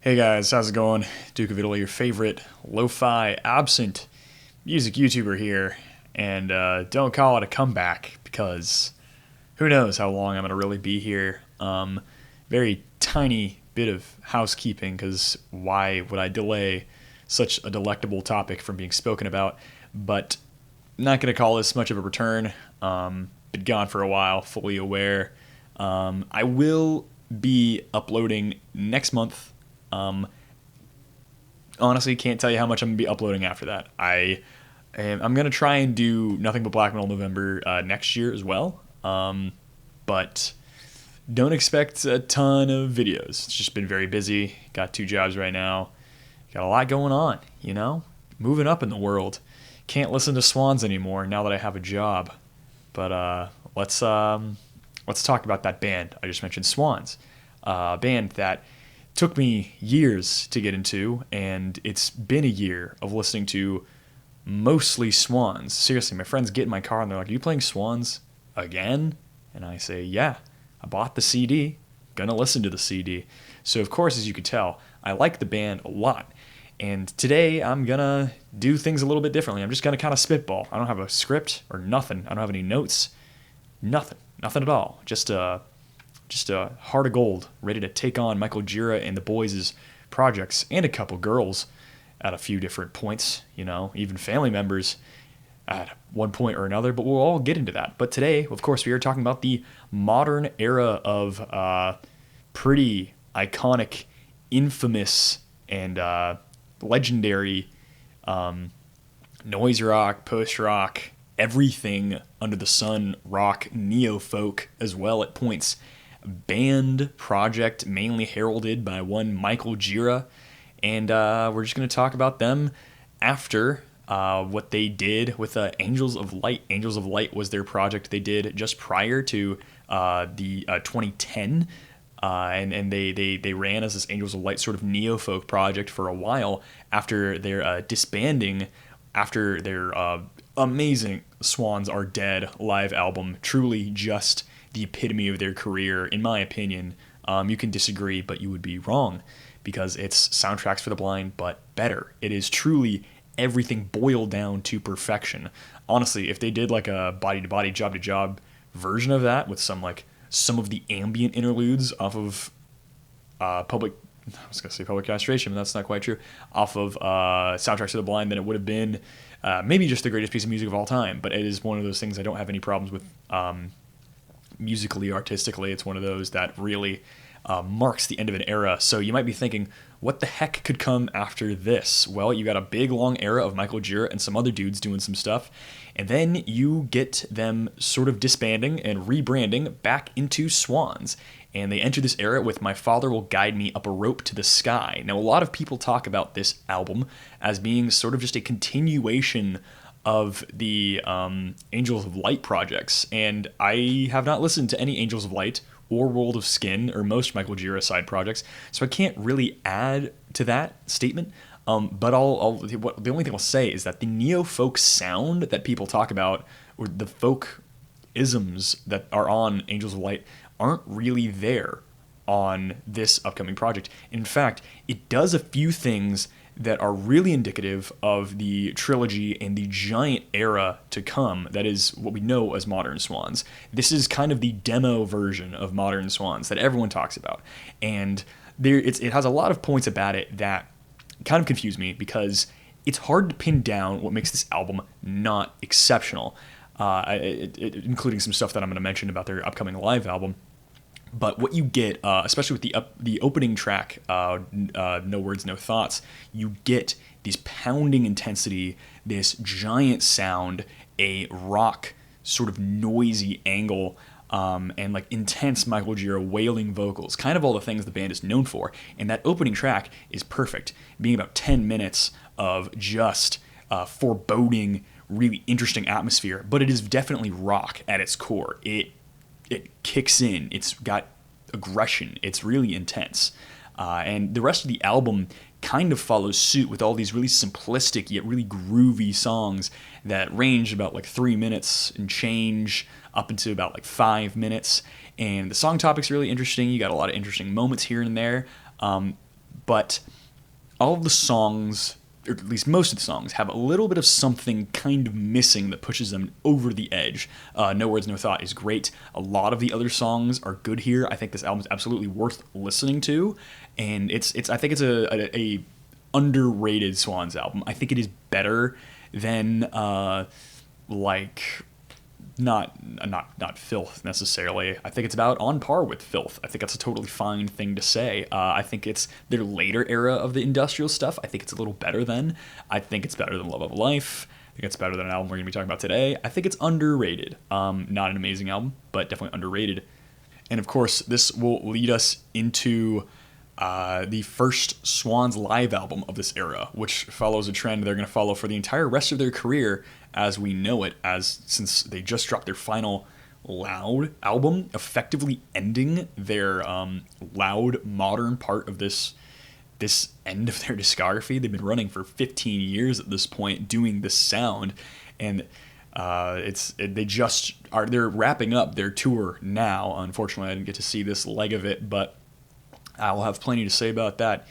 Hey guys, how's it going? Duke of Italy, your favorite lo-fi absent music YouTuber here, and don't call it a comeback because who knows how long I'm gonna really be here. Very tiny bit of housekeeping because why would I delay such a delectable topic from being spoken about? But not gonna call this much of a return. Been gone for a while, fully aware. I will be uploading next month. Um, Honestly, can't tell you how much I'm gonna be uploading after that. I'm gonna try and do nothing but black metal November next year as well. But don't expect a ton of videos. It's just been very busy. Got two jobs right now. Got a lot going on. Moving up in the world. Can't listen to Swans anymore now that I have a job. But let's talk about that band I just mentioned, Swans. A band that took me years to get into, and it's been a year of listening to mostly Swans. Seriously, my friends get in my car and they're like, "Are you playing Swans again?" And I say, "Yeah, I bought the CD. Gonna listen to the CD." So, of course, as you could tell, I like the band a lot. And today I'm gonna do things a little bit differently. I'm just gonna kind of spitball. I don't have a script or nothing. I don't have any notes. Nothing at all. Just a heart of gold, ready to take on Michael Gira and the boys' projects, and a couple girls at a few different points, even family members at one point or another, but we'll all get into that. But today, of course, we are talking about the modern era of pretty iconic, infamous, and legendary noise rock, post rock, everything under the sun rock, neo folk as well at points band project mainly heralded by one Michael Gira, and we're just going to talk about them after what they did with Angels of Light. Angels of Light was their project they did just prior to the 2010, and they ran as this Angels of Light sort of neo-folk project for a while after their disbanding, after their amazing Swans Are Dead live album, truly just the epitome of their career, in my opinion. You can disagree, but you would be wrong because it's Soundtracks for the Blind, but better. It is truly everything boiled down to perfection. Honestly, if they did like a body-to-body, job-to-job version of that with some of the ambient interludes off of public, I was going to say public castration, but that's not quite true, off of Soundtracks for the Blind, then it would have been maybe just the greatest piece of music of all time. But it is one of those things I don't have any problems with musically, artistically. It's one of those that really marks the end of an era. So you might be thinking, what the heck could come after this? Well, you got a big, long era of Michael Gira and some other dudes doing some stuff, and then you get them sort of disbanding and rebranding back into Swans. And they enter this era with My Father Will Guide Me Up a Rope to the Sky. Now, a lot of people talk about this album as being sort of just a continuation of the Angels of Light projects, and I have not listened to any Angels of Light or World of Skin or most Michael Gira side projects, so I can't really add to that statement. But the only thing I'll say is that the neo-folk sound that people talk about, or the folk isms that are on Angels of Light, aren't really there on this upcoming project. In fact, it does a few things that are really indicative of the trilogy and the giant era to come that is what we know as Modern Swans. This is kind of the demo version of Modern Swans that everyone talks about. And it has a lot of points about it that kind of confuse me because it's hard to pin down what makes this album not exceptional, including some stuff that I'm going to mention about their upcoming live album. But what you get, especially with the opening track, No Words, No Thoughts, you get this pounding intensity, this giant sound, a rock sort of noisy angle, and like intense Michael Gira wailing vocals, kind of all the things the band is known for. And that opening track is perfect, being about 10 minutes of just foreboding, really interesting atmosphere. But it is definitely rock at its core. It kicks in. It's got aggression. It's really intense. And the rest of the album kind of follows suit with all these really simplistic yet really groovy songs that range about like 3 minutes and change up into about like 5 minutes. And the song topic's really interesting. You got a lot of interesting moments here and there. but all of the songs, or at least most of the songs, have a little bit of something kind of missing that pushes them over the edge. No Words, No Thought is great. A lot of the other songs are good here. I think this album is absolutely worth listening to, and I think it's a underrated Swans album. I think it is better than not Filth necessarily. I think it's about on par with Filth. I think that's a totally fine thing to say. I think it's their later era of the industrial stuff. I think it's a little better than. I think it's better than Love of Life. I think it's better than an album we're going to be talking about today. I think it's underrated. Not an amazing album, but definitely underrated. And of course, this will lead us into the first Swans live album of this era, which follows a trend they're going to follow for the entire rest of their career as we know it, since they just dropped their final Loud album, effectively ending their loud modern part of this end of their discography. They've been running for 15 years at this point doing this sound, and they're wrapping up their tour now. Unfortunately, I didn't get to see this leg of it, but I will have plenty to say about that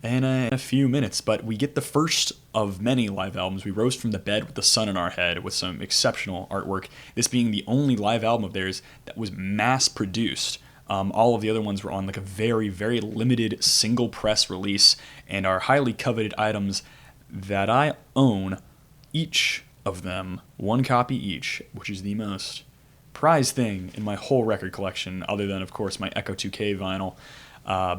in a few minutes. But we get the first of many live albums. We rose from the bed with the sun in our head with some exceptional artwork, this being the only live album of theirs that was mass produced. All of the other ones were on like a very, very limited single press release and are highly coveted items that I own, each of them, one copy each, which is the most prized thing in my whole record collection, other than, of course, my Echo 2K vinyl.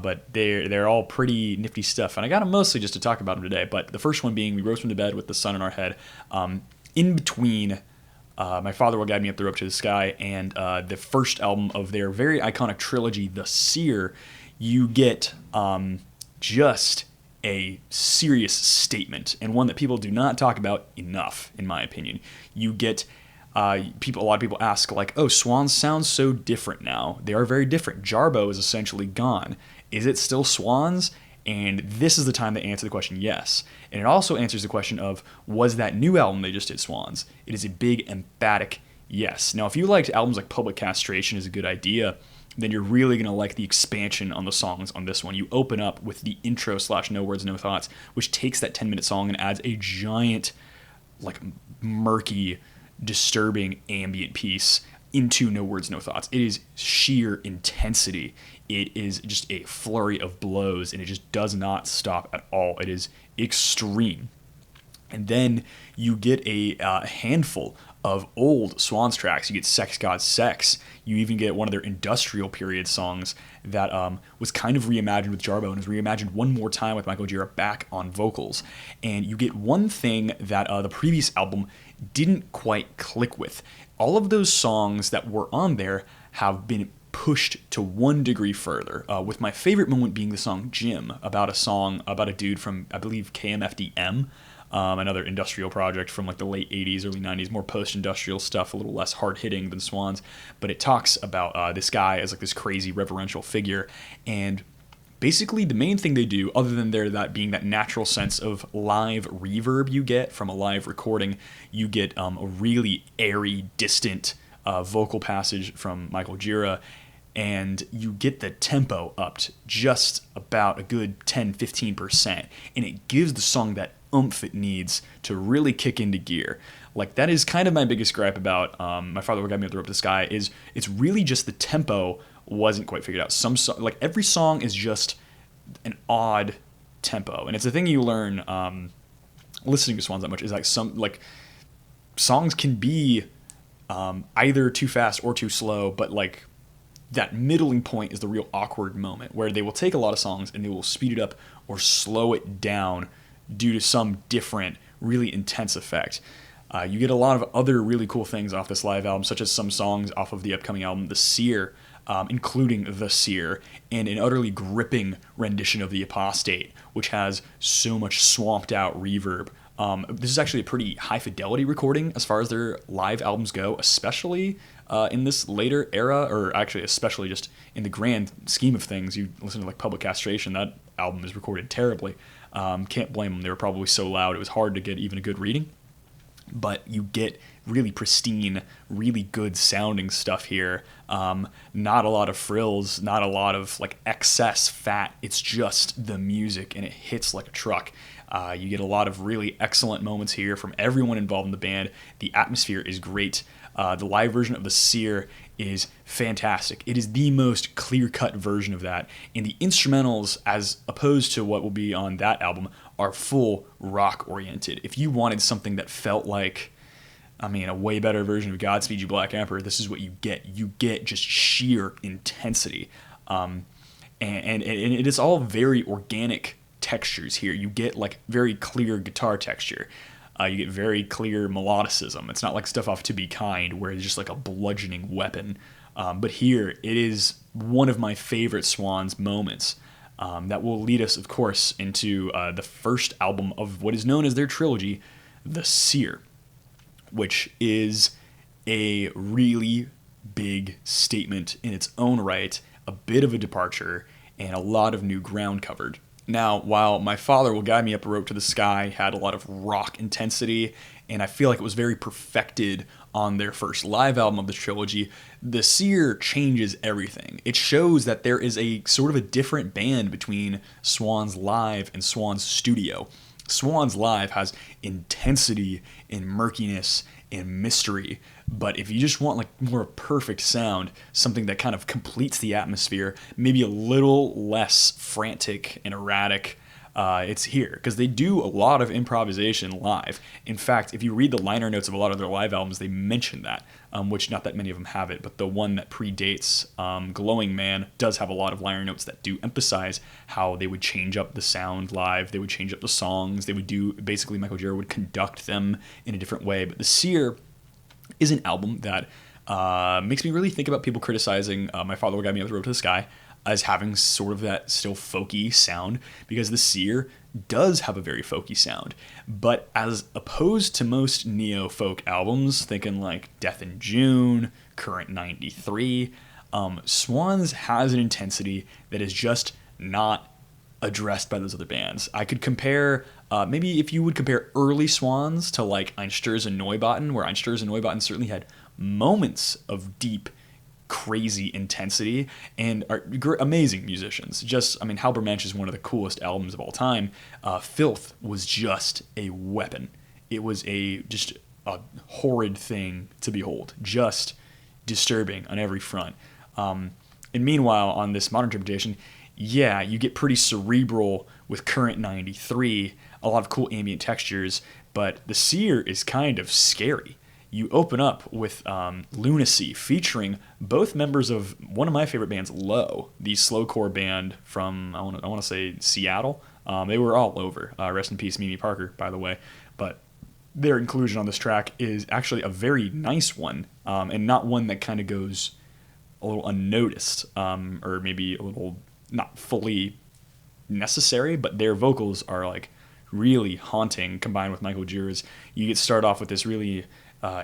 But they're all pretty nifty stuff, and I got them mostly just to talk about them today. But the first one being We Rose from the Bed with the Sun in Our Head. In between My Father Will Guide Me Up the Rope to the Sky and the first album of their very iconic trilogy, The Seer, you get just a serious statement, and one that people do not talk about enough, in my opinion. You get a lot of people ask, like, oh, Swans sounds so different now. They are very different. Jarbo is essentially gone. Is it still Swans? And this is the time to answer the question, yes. And it also answers the question of, was that new album they just did Swans? It is a big, emphatic yes. Now, if you liked albums like Public Castration is a good idea, then you're really going to like the expansion on the songs on this one. You open up with the intro / No Words, No Thoughts, which takes that 10-minute song and adds a giant, like, murky, disturbing ambient piece into No Words, No Thoughts. It is sheer intensity. It is just a flurry of blows, and it just does not stop at all. It is extreme. And then you get a handful of old Swans tracks. You get Sex God Sex. You even get one of their industrial period songs that was kind of reimagined with Jarbo and was reimagined one more time with Michael Gira back on vocals. And you get one thing that the previous album didn't quite click with. All of those songs that were on there have been pushed to one degree further, with my favorite moment being the song Jim, about a dude from, I believe, KMFDM, another industrial project from like the late 80s, early 90s, more post-industrial stuff, a little less hard-hitting than Swans, but it talks about this guy as like this crazy reverential figure, and basically the main thing they do, other than that being that natural sense of live reverb you get from a live recording, you get a really airy, distant vocal passage from Michael Gira, and you get the tempo upped just about a good 10-15%, and it gives the song that oomph it needs to really kick into gear. Like, that is kind of my biggest gripe about My Father Will Guide Me Up the Rope to the Sky, is it's really just the tempo wasn't quite figured out. Like, every song is just an odd tempo, and it's a thing you learn listening to Swans that much, is like songs can be either too fast or too slow, but like that middling point is the real awkward moment where they will take a lot of songs and they will speed it up or slow it down due to some different, really intense effect. You get a lot of other really cool things off this live album, such as some songs off of the upcoming album, The Seer, including The Seer, and an utterly gripping rendition of The Apostate, which has so much swamped out reverb. This is actually a pretty high-fidelity recording as far as their live albums go, especially in this later era, or actually especially just in the grand scheme of things. You listen to like Public Castration, that album is recorded terribly. Can't blame them. They were probably so loud it was hard to get even a good reading. but you get really pristine, really good sounding stuff here. Not a lot of frills, not a lot of like excess fat. It's just the music, and it hits like a truck. You get a lot of really excellent moments here from everyone involved in the band. The atmosphere is great. The live version of The Seer is fantastic. It is the most clear-cut version of that. And the instrumentals, as opposed to what will be on that album, are full rock-oriented. If you wanted something that felt like, a way better version of Godspeed You Black Emperor, this is what you get. You get just sheer intensity. And it is all very organic textures here. You get like very clear guitar texture. You get very clear melodicism. It's not like stuff off To Be Kind where it's just like a bludgeoning weapon. But here, it is one of my favorite Swans moments. That will lead us, of course, into the first album of what is known as their trilogy, The Seer, which is a really big statement in its own right, a bit of a departure, and a lot of new ground covered. Now, while My Father Will Guide Me Up a Rope to the Sky had a lot of rock intensity, and I feel like it was very perfected on their first live album of the trilogy, The Seer changes everything. It shows that there is a sort of a different band between Swans Live and Swans Studio. Swans Live has intensity and murkiness and mystery, but if you just want like more perfect sound, something that kind of completes the atmosphere, maybe a little less frantic and erratic, it's here, because they do a lot of improvisation live. In fact, if you read the liner notes of a lot of their live albums, they mention that, which not that many of them have it, but the one that predates Glowing Man does have a lot of liner notes that do emphasize how they would change up the sound live, they would change up the songs, they would do, basically Michael Gira would conduct them in a different way. But The Seer is an album that makes me really think about people criticizing My Father Will Guide Me Up the Road to the Sky as having sort of that still folky sound, because The Seer does have a very folky sound. But as opposed to most neo-folk albums, thinking like Death in June, Current 93, Swans has an intensity that is just not addressed by those other bands. I could compare, maybe if you would compare early Swans to like Einstürzen Neubauten, where Einstürzen Neubauten certainly had moments of deep, crazy intensity and are amazing musicians. Halbermensch is one of the coolest albums of all time. Filth was just a weapon. It was just a horrid thing to behold, just disturbing on every front. And meanwhile, on this modern interpretation, yeah, you get pretty cerebral with Current 93, a lot of cool ambient textures, but The Seer is kind of scary. You open up with Lunacy, featuring both members of one of my favorite bands, Low, the slowcore band from, I want to say, Seattle. They were all over. Rest in peace, Mimi Parker, by the way. But their inclusion on this track is actually a very nice one, and not one that kind of goes a little unnoticed, or maybe a little not fully necessary, but their vocals are like really haunting combined with Michael Gira's. You get started off with this really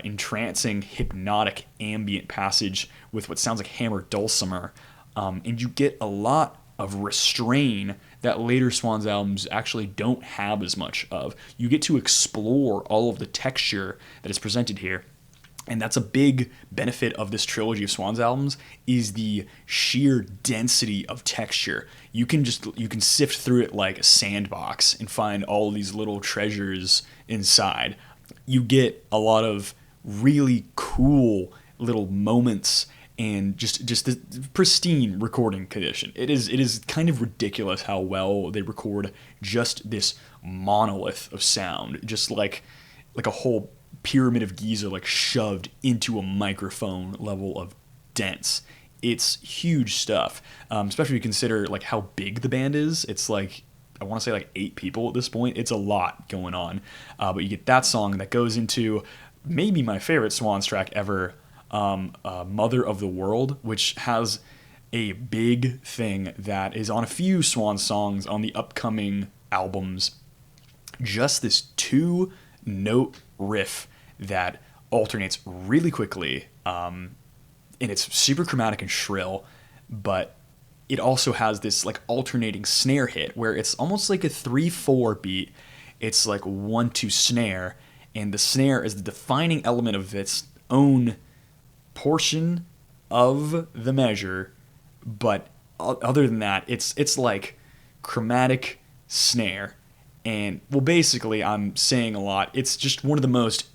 entrancing, hypnotic ambient passage with what sounds like hammered dulcimer, and you get a lot of restrain that later Swans albums actually don't have as much of. You get to explore all of the texture that is presented here, and that's a big benefit of this trilogy of Swans albums, is the sheer density of texture. You can sift through it like a sandbox and find all these little treasures inside. You get a lot of really cool little moments and just the pristine recording condition. It is kind of ridiculous how well they record just this monolith of sound, just like a whole pyramid of Giza like shoved into a microphone level of dense. It's huge stuff, especially if you consider like how big the band is. It's like, I want to say like 8 people at this point. It's a lot going on. But you get that song that goes into maybe my favorite Swans track ever, Mother of the World, which has a big thing that is on a few Swans songs on the upcoming albums. Just this 2-note riff that alternates really quickly, and it's super chromatic and shrill, but it also has this like alternating snare hit where it's almost like a 3/4 beat. It's like 1-2 snare, and the snare is the defining element of its own portion of the measure, but other than that, it's like chromatic snare. And well, basically, I'm saying a lot. It's just one of the most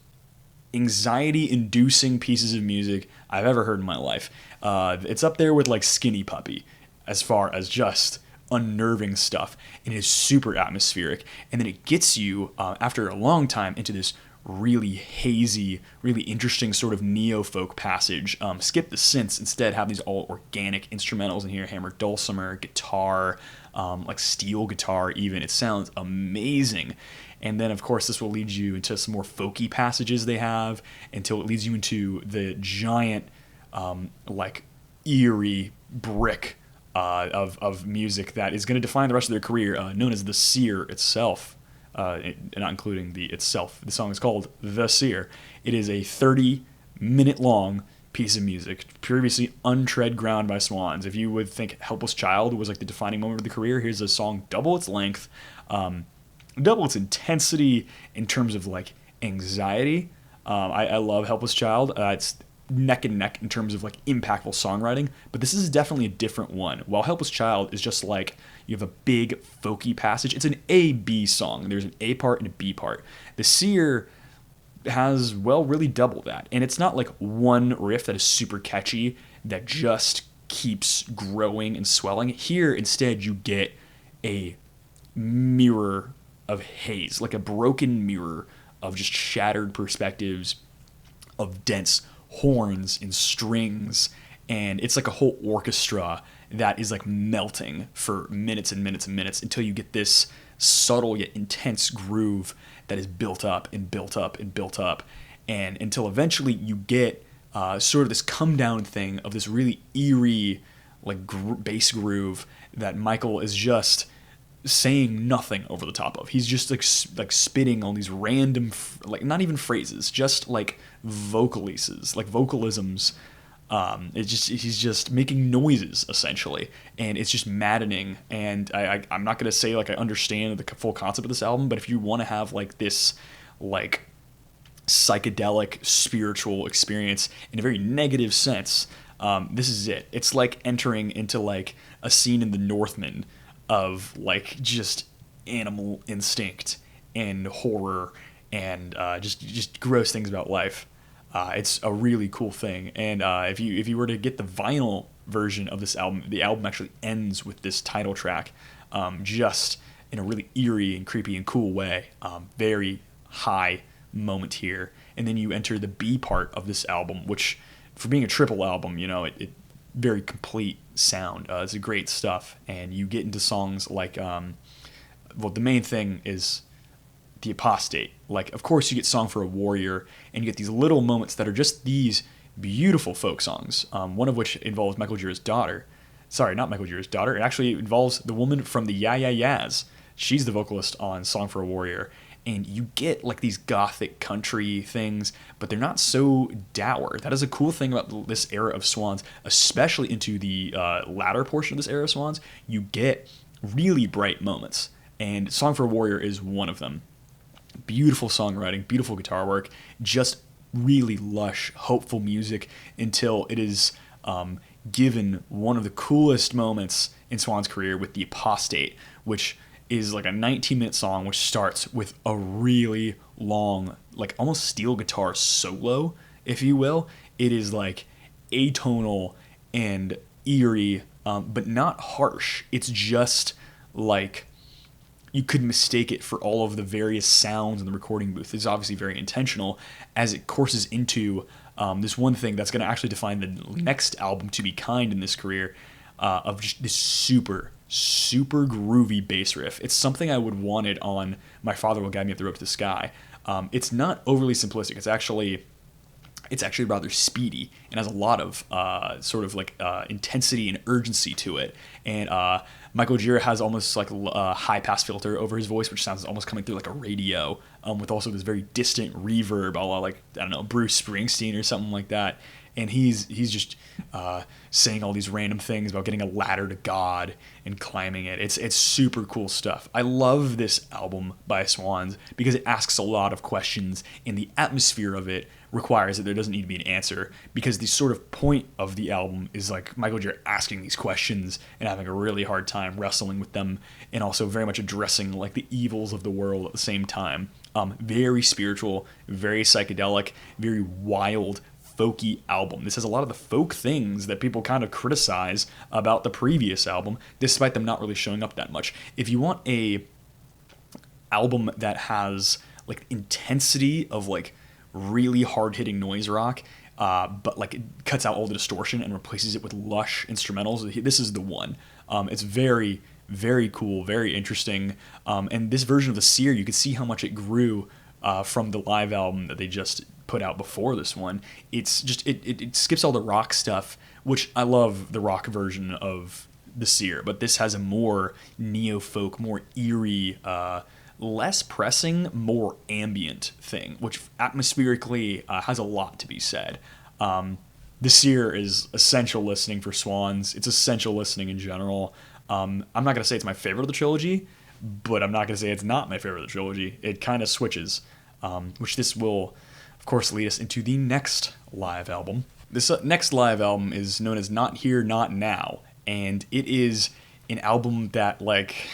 anxiety-inducing pieces of music I've ever heard in my life. It's up there with like Skinny Puppy as far as just unnerving stuff. And it is super atmospheric. And then it gets you, after a long time, into this really hazy, really interesting sort of neo-folk passage. Skip the synths, instead have these all organic instrumentals in here, hammered dulcimer, guitar, like steel guitar even. It sounds amazing. And then, of course, this will lead you into some more folky passages they have until it leads you into the giant, like, eerie brick of music that is going to define the rest of their career, known as the Seer itself. Not including the itself. The song is called The Seer. It is a 30-minute long piece of music, previously untread ground by Swans. If you would think Helpless Child was like the defining moment of the career, here's a song double its length, double its intensity in terms of like anxiety. I love Helpless Child. It's neck and neck in terms of like impactful songwriting, but this is definitely a different one. While Helpless Child is just like you have a big folky passage, it's an A-B song. There's an A part and a B part. The Seer has, well, really double that, and it's not like one riff that is super catchy that just keeps growing and swelling. Here, instead, you get a mirror of haze, like a broken mirror of just shattered perspectives of dense horns and strings, and it's like a whole orchestra that is like melting for minutes and minutes and minutes until you get this subtle yet intense groove that is built up and built up and built up, and until eventually you get sort of this come down thing of this really eerie like bass groove that Michael is just saying nothing over the top of. He's just like spitting on these random like not even phrases, just like vocalisms. He's just making noises essentially, and it's just maddening. And I'm not gonna say like I understand the full concept of this album, but if you want to have like this like psychedelic spiritual experience in a very negative sense, this is it. It's like entering into like a scene in The Northman of like just animal instinct and horror and just gross things about life. It's a really cool thing, and if you were to get the vinyl version of this album, the album actually ends with this title track, just in a really eerie and creepy and cool way. Very high moment here, and then you enter the B part of this album, which, for being a triple album, it very complete sound. It's great stuff, and you get into songs like, the main thing is The Apostate. Like, of course, you get Song for a Warrior, and you get these little moments that are just these beautiful folk songs, one of which involves Michael Gira's daughter. Sorry, not Michael Gira's daughter. It actually involves the woman from the Yeah Yeah Yeahs. She's the vocalist on Song for a Warrior. And you get like these gothic country things, but they're not so dour. That is a cool thing about this era of Swans, especially into the latter portion of this era of Swans. You get really bright moments, and Song for a Warrior is one of them. Beautiful songwriting, beautiful guitar work, just really lush, hopeful music until it is given one of the coolest moments in Swan's career with The Apostate, which is like a 19-minute song which starts with a really long, like almost steel guitar solo, if you will. It is like atonal and eerie, but not harsh. It's just like you could mistake it for all of the various sounds in the recording booth. It's obviously very intentional as it courses into this one thing that's going to actually define the next album, To Be Kind, in this career, of just this super groovy bass riff. It's something I would wanted on My Father Will Guide Me Up the Road to the Sky. It's not overly simplistic. It's actually rather speedy and has a lot of sort of like intensity and urgency to it. And Michael Gira has almost like a high pass filter over his voice, which sounds almost coming through like a radio, with also this very distant reverb, a la like, I don't know, Bruce Springsteen or something like that. and he's just saying all these random things about getting a ladder to God and climbing it. It's super cool stuff. I love this album by Swans because it asks a lot of questions, and the atmosphere of it requires that there doesn't need to be an answer, because the sort of point of the album is like Michael Jarrett asking these questions and having a really hard time wrestling with them, and also very much addressing like the evils of the world at the same time. Very spiritual, very psychedelic, very wild, folky album. This has a lot of the folk things that people kind of criticize about the previous album, despite them not really showing up that much. If you want a album that has like intensity of like really hard-hitting noise rock, but like it cuts out all the distortion and replaces it with lush instrumentals, this is the one. It's very, very cool, very interesting. And this version of the Seer, you can see how much it grew from the live album that they just put out before this one. It's just, it skips all the rock stuff, which I love the rock version of the Seer, but this has a more neo-folk, more eerie, less pressing, more ambient thing, which atmospherically has a lot to be said. The Seer is essential listening for Swans. It's essential listening in general. I'm not going to say it's my favorite of the trilogy, but I'm not going to say it's not my favorite of the trilogy. It kind of switches, which this will, of course, lead us into the next live album. This next live album is known as Not Here, Not Now, and it is an album that, like,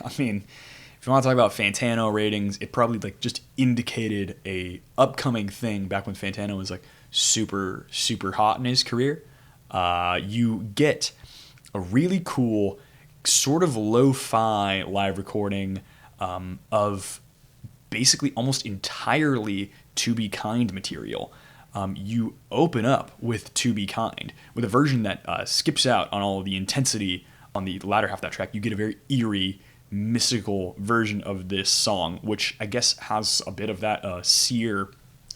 I mean, if you want to talk about Fantano ratings, it probably like just indicated a upcoming thing back when Fantano was like super, super hot in his career. You get a really cool sort of lo-fi live recording of basically almost entirely To Be Kind material. You open up with To Be Kind with a version that skips out on all of the intensity on the latter half of that track. You get a very eerie, mystical version of this song, which I guess has a bit of that Seer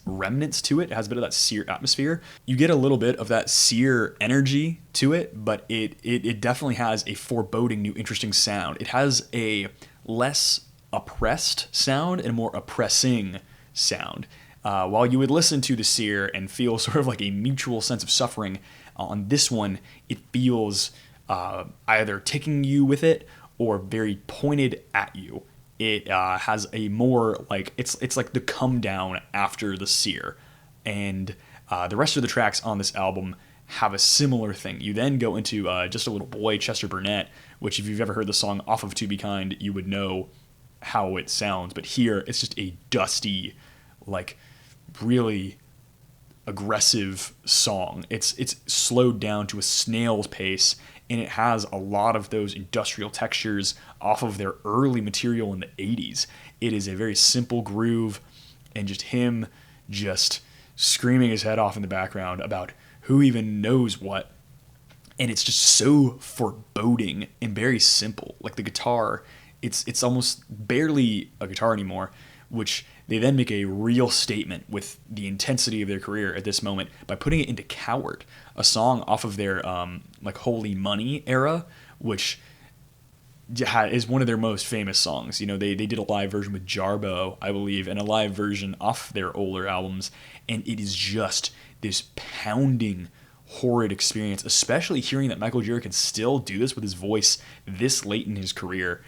remnants to it. It has a bit of that Seer atmosphere. You get a little bit of that Seer energy to it, but it definitely has a foreboding, new, interesting sound. It has a less oppressed sound and a more oppressing sound. While you would listen to the Seer and feel sort of like a mutual sense of suffering, on this one, it feels either taking you with it or very pointed at you. It has a more like it's like the come down after the Seer, and the rest of the tracks on this album have a similar thing. You then go into Just a Little Boy, Chester Burnett, which if you've ever heard the song off of To Be Kind, you would know how it sounds. But here it's just a dusty, like really aggressive song. It's slowed down to a snail's pace, and it has a lot of those industrial textures off of their early material in the 80s. It is a very simple groove, and just him just screaming his head off in the background about who even knows what. And it's just so foreboding and very simple. Like the guitar, it's almost barely a guitar anymore, which they then make a real statement with the intensity of their career at this moment by putting it into Coward, a song off of their like Holy Money era, which is one of their most famous songs. You know, they did a live version with Jarbo, I believe, and a live version off their older albums, and it is just this pounding, horrid experience, especially hearing that Michael Jarrett can still do this with his voice this late in his career.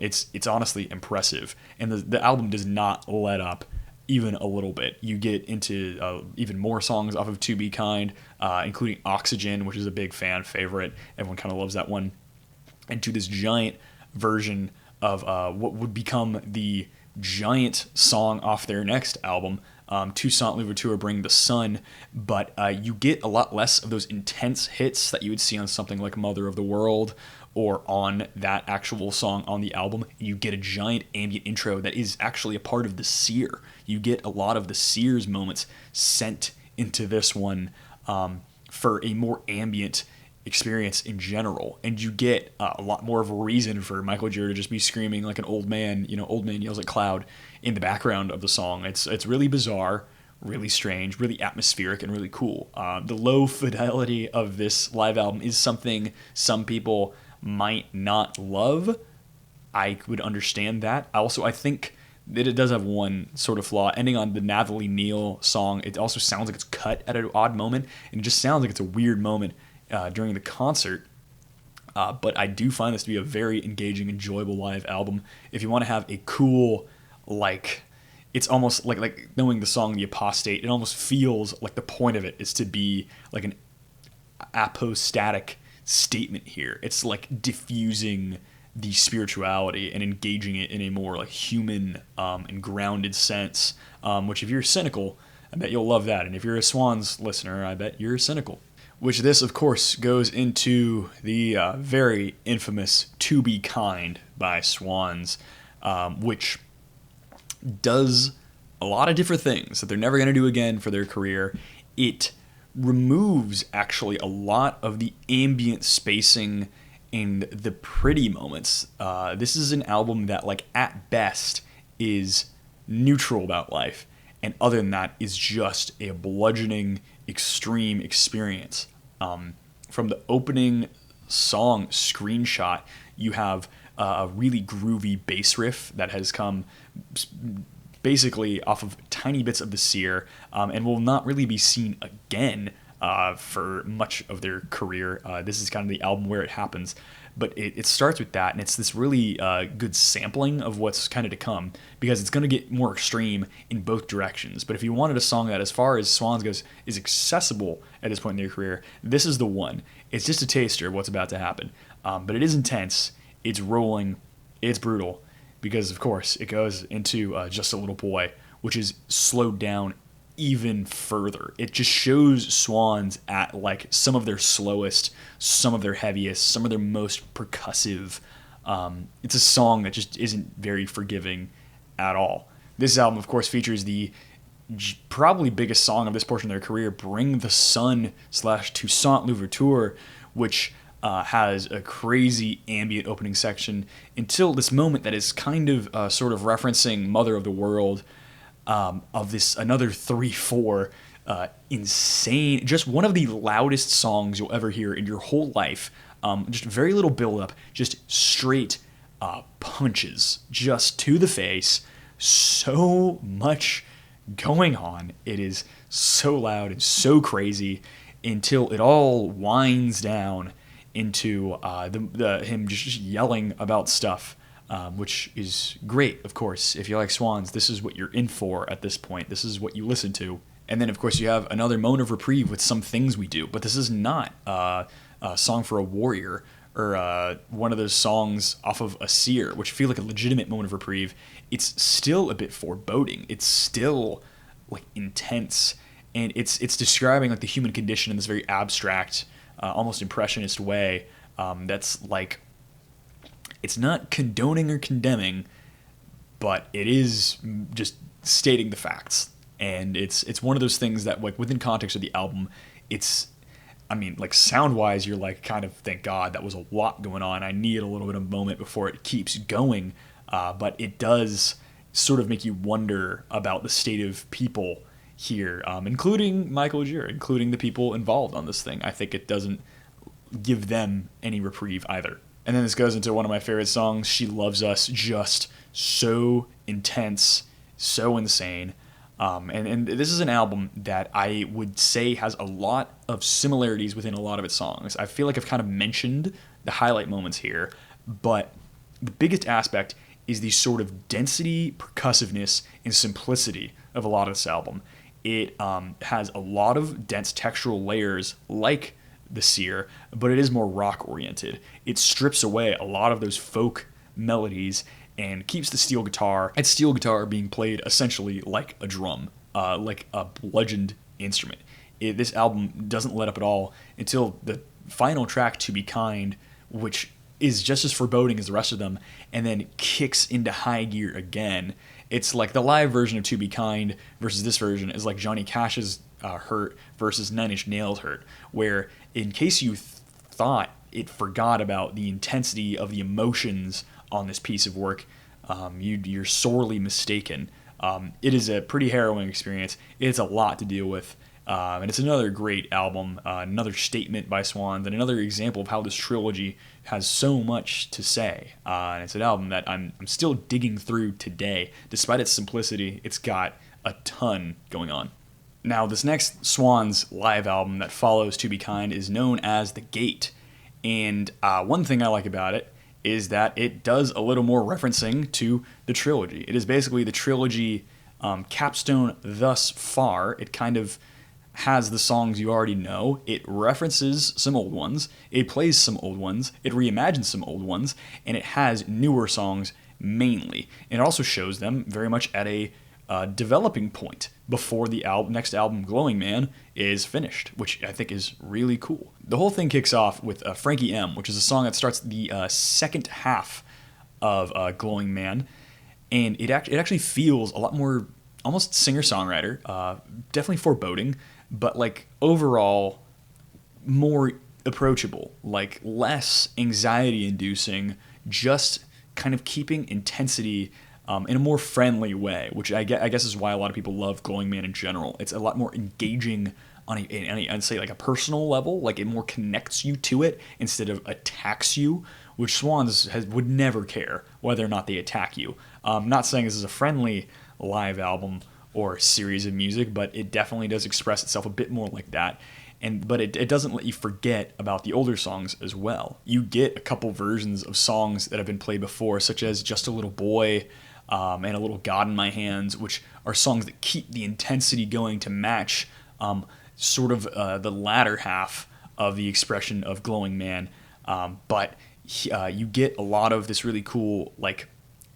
It's honestly impressive, and the album does not let up even a little bit. You get into even more songs off of To Be Kind, including Oxygen, which is a big fan favorite. Everyone kind of loves that one. And to this giant version of what would become the giant song off their next album, Toussaint Louverture, Bring the Sun. But you get a lot less of those intense hits that you would see on something like Mother of the World, or on that actual song on the album. You get a giant ambient intro that is actually a part of the Seer. You get a lot of the Seer's moments sent into this one for a more ambient experience in general. And you get a lot more of a reason for Michael Jarrett to just be screaming like an old man, Old Man Yells at Cloud in the background of the song. It's really bizarre, really strange, really atmospheric, and really cool. The low fidelity of this live album is something some people might not love. I would understand that. Also, I think it does have one sort of flaw. Ending on the Nathalie Neal song, it also sounds like it's cut at an odd moment, and it just sounds like it's a weird moment during the concert. But I do find this to be a very engaging, enjoyable live album. If you want to have a cool, like, it's almost like knowing the song The Apostate, it almost feels like the point of it is to be like an apostatic statement here. It's like diffusing the spirituality and engaging it in a more like human and grounded sense, which if you're cynical, I bet you'll love that. And if you're a Swans listener, I bet you're cynical. Which this, of course, goes into the very infamous To Be Kind by Swans, which does a lot of different things that they're never going to do again for their career. It removes, actually, a lot of the ambient spacing and the pretty moments. This is an album that, like, at best, is neutral about life, and other than that, is just a bludgeoning, extreme experience. From the opening song Screenshot, you have a really groovy bass riff that has come basically off of tiny bits of the Seer, and will not really be seen again for much of their career. This is kind of the album where it happens. But it starts with that, and it's this really good sampling of what's kind of to come, because it's going to get more extreme in both directions. But if you wanted a song that, as far as Swans goes, is accessible at this point in their career, this is the one. It's just a taster of what's about to happen. But it is intense, it's rolling, it's brutal, because, of course, it goes into Just a Little Boy, which is slowed down even further. It just shows Swans at like some of their slowest, some of their heaviest, some of their most percussive. It's a song that just isn't very forgiving at all. This album, of course, features the probably biggest song of this portion of their career, Bring the Sun / Toussaint Louverture, which has a crazy ambient opening section until this moment that is kind of sort of referencing Mother of the World, of this another 3/4 insane, just one of the loudest songs you'll ever hear in your whole life. Just very little build up, just straight punches, just to the face. So much going on. It is so loud and so crazy until it all winds down into him just yelling about stuff. Which is great, of course. If you like Swans, this is what you're in for at this point. This is what you listen to. And then, of course, you have another Moan of Reprieve with Some Things We Do. But this is not a song for a warrior, or one of those songs off of a Seer, which feel like a legitimate Moan of Reprieve. It's still a bit foreboding. It's still like intense. And it's describing like the human condition in this very abstract, almost impressionist way. That's like, it's not condoning or condemning, but it is just stating the facts. And it's one of those things that, like, within context of the album, like, sound-wise, you're like, kind of, thank God, that was a lot going on. I need a little bit of moment before it keeps going. But it does sort of make you wonder about the state of people here, including Michael Gira, including the people involved on this thing. I think it doesn't give them any reprieve either. And then this goes into one of my favorite songs, She Loves Us, just so intense, so insane. And this is an album that I would say has a lot of similarities within a lot of its songs. I feel like I've kind of mentioned the highlight moments here, but the biggest aspect is the sort of density, percussiveness, and simplicity of a lot of this album. It has a lot of dense textural layers like the Seer, but it is more rock oriented. It strips away a lot of those folk melodies and keeps the steel guitar being played essentially like a drum, like a bludgeoned instrument. This album doesn't let up at all until the final track, To Be Kind, which is just as foreboding as the rest of them, and then kicks into high gear again. It's like the live version of To Be Kind versus this version is like Johnny Cash's Hurt versus Nine Inch Nails' Hurt, where in case you thought it forgot about the intensity of the emotions on this piece of work, you're sorely mistaken. It is a pretty harrowing experience. It's a lot to deal with. And it's another great album, another statement by Swans, and another example of how this trilogy has so much to say. And it's an album that I'm still digging through today. Despite its simplicity, it's got a ton going on. Now, this next Swans live album that follows To Be Kind is known as The Gate. And one thing I like about it is that it does a little more referencing to the trilogy. It is basically the trilogy capstone thus far. It kind of has the songs you already know. It references some old ones. It plays some old ones. It reimagines some old ones. And it has newer songs mainly. And it also shows them very much at a developing point before the next album, Glowing Man, is finished, which I think is really cool. The whole thing kicks off with Frankie M, which is a song that starts the second half of Glowing Man. And it actually feels a lot more almost singer-songwriter, definitely foreboding, but like overall more approachable, like less anxiety-inducing, just kind of keeping intensity in a more friendly way, which I guess is why a lot of people love Glowing Man in general. It's a lot more engaging on I'd say like a personal level, like it more connects you to it instead of attacks you, which Swans would never care whether or not they attack you. Not saying this is a friendly live album or series of music, but it definitely does express itself a bit more like that. But it doesn't let you forget about the older songs as well. You get a couple versions of songs that have been played before, such as Just a Little Boy and A Little God in My Hands, which are songs that keep the intensity going to match sort of the latter half of the expression of Glowing Man. But you get a lot of this really cool, like,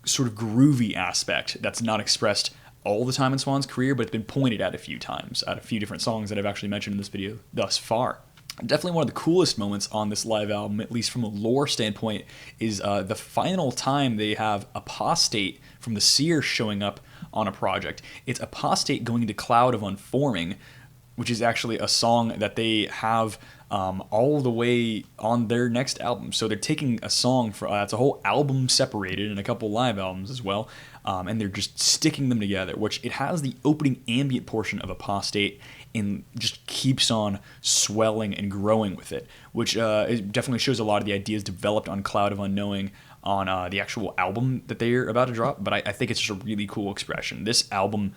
sort of groovy aspect that's not expressed all the time in Swan's career, but it's been pointed at a few times at a few different songs that I've actually mentioned in this video thus far. Definitely one of the coolest moments on this live album, at least from a lore standpoint, is the final time they have Apostate from the Seer showing up on a project. It's Apostate going into Cloud of Unforming, which is actually a song that they have all the way on their next album. So they're taking a song for it's a whole album separated and a couple live albums as well, and they're just sticking them together, which it has the opening ambient portion of Apostate and just keeps on swelling and growing with it, which it definitely shows a lot of the ideas developed on Cloud of Unknowing on the actual album that they're about to drop. But I think it's just a really cool expression. This album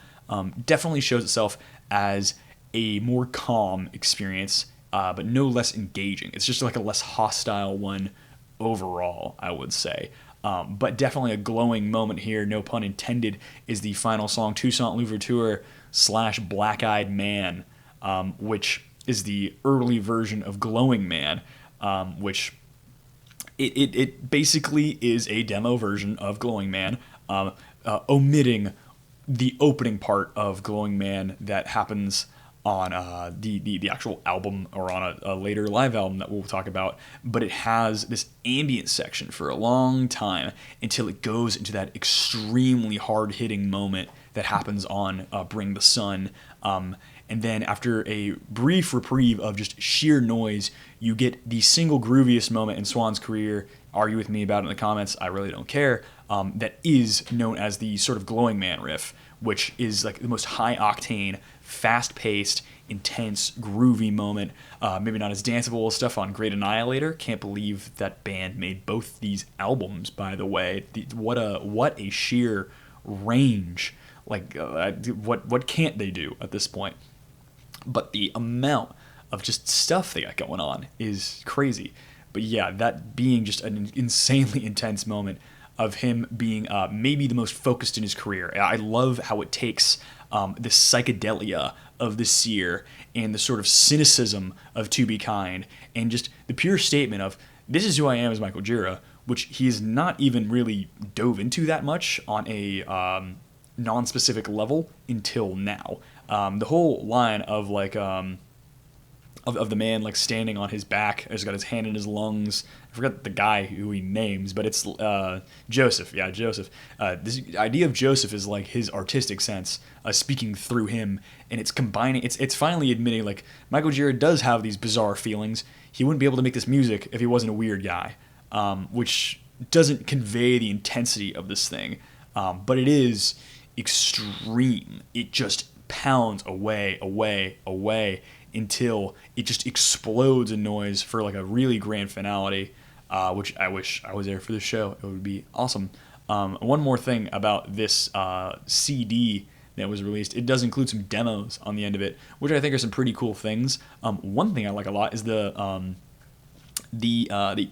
definitely shows itself as a more calm experience, but no less engaging. It's just like a less hostile one overall, I would say. But definitely a glowing moment here, no pun intended, is the final song, Toussaint Louverture / Black Eyed Man, which is the early version of Glowing Man, which it basically is a demo version of Glowing Man, omitting the opening part of Glowing Man that happens on the actual album or on a later live album that we'll talk about, but it has this ambient section for a long time until it goes into that extremely hard-hitting moment that happens on Bring the Sun. And then after a brief reprieve of just sheer noise, you get the single grooviest moment in Swan's career. Argue with me about it in the comments, I really don't care. That is known as the sort of Glowing Man riff, which is like the most high-octane, fast-paced, intense, groovy moment. Maybe not as danceable as stuff on Great Annihilator. Can't believe that band made both these albums, by the way. What a sheer range. Like, what can't they do at this point? But the amount of just stuff they got going on is crazy. But yeah, that being just an insanely intense moment of him being maybe the most focused in his career. I love how it takes the psychedelia of the Seer and the sort of cynicism of To Be Kind and just the pure statement of, this is who I am as Michael Gira, which he's not even really dove into that much on a non-specific level until now. The whole line of like of the man like standing on his back, has got his hand in his lungs. I forgot the guy who he names, but it's Joseph. Yeah, Joseph. This idea of Joseph is like his artistic sense speaking through him, and it's combining. It's finally admitting like Michael Gira does have these bizarre feelings. He wouldn't be able to make this music if he wasn't a weird guy, which doesn't convey the intensity of this thing, but it is extreme. It just pounds away, away, away until it just explodes in noise for like a really grand finale, which I wish I was there for the show. It would be awesome. One more thing about this CD that was released, it does include some demos on the end of it, which I think are some pretty cool things. One thing I like a lot is the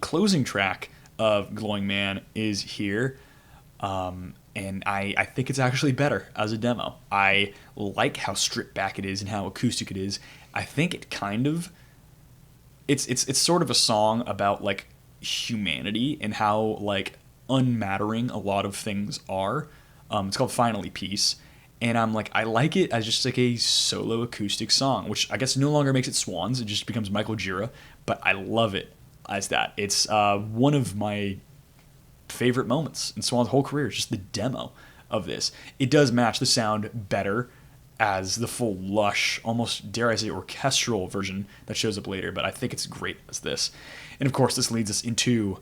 closing track of Glowing Man is here. And I think it's actually better as a demo. I like how stripped back it is and how acoustic it is. I think it kind of it's sort of a song about like humanity and how like unmattering a lot of things are. It's called Finally Peace, and I'm like, I like it as just like a solo acoustic song, which I guess no longer makes it Swans. It just becomes Michael Gira, but I love it as that. It's one of my favorite moments in Swan's whole career, is just the demo of this. It does match the sound better as the full lush, almost dare I say orchestral version that shows up later, but I think it's great as this. And of course, this leads us into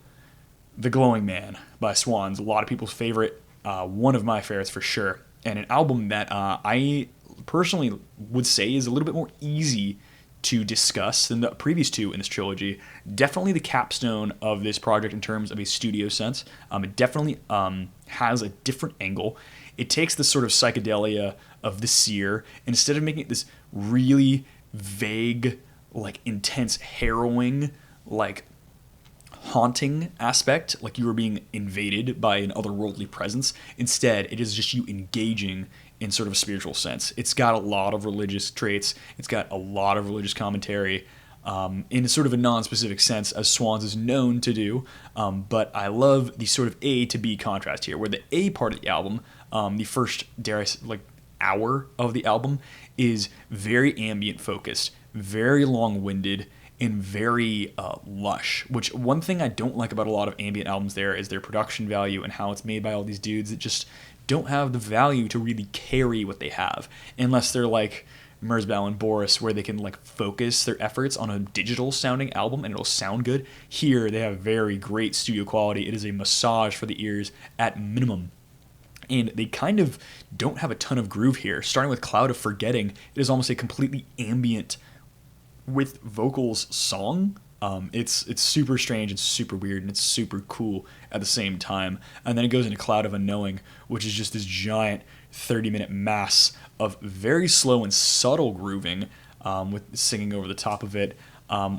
The Glowing Man by Swans, a lot of people's favorite, one of my favorites for sure, and an album that I personally would say is a little bit more easy to discuss than the previous two in this trilogy. Definitely the capstone of this project in terms of a studio sense. It definitely has a different angle. It takes the sort of psychedelia of the seer, and instead of making it this really vague, like intense, harrowing, like haunting aspect, like you were being invaded by an otherworldly presence, instead it is just you engaging in sort of a spiritual sense. It's got a lot of religious traits. It's got a lot of religious commentary in sort of a non-specific sense, as Swans is known to do. But I love the sort of A to B contrast here, where the A part of the album, the first, dare I say, like hour of the album, is very ambient focused, very long-winded, and very lush, which one thing I don't like about a lot of ambient albums there is their production value and how it's made by all these dudes that just don't have the value to really carry what they have, unless they're like Merzbow and Boris, where they can like focus their efforts on a digital sounding album and it'll sound good. Here they have very great studio quality. It is a massage for the ears at minimum. And they kind of don't have a ton of groove here. Starting with Cloud of Forgetting, it is almost a completely ambient with vocals song. It's super strange and super weird, and it's super cool at the same time. And then it goes into Cloud of Unknowing, which is just this giant 30-minute mass of very slow and subtle grooving, with singing over the top of it,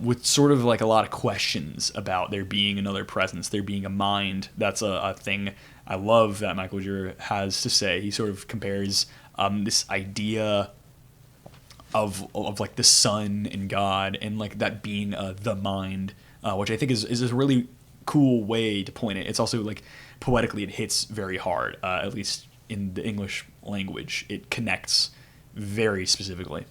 with sort of like a lot of questions about there being another presence, there being a mind. That's a thing I love that Michael Gira has to say. He sort of compares this idea of like the sun and God and like that being the mind, which I think is a really cool way to point it. It's also like poetically it hits very hard, at least in the English language. It connects very specifically,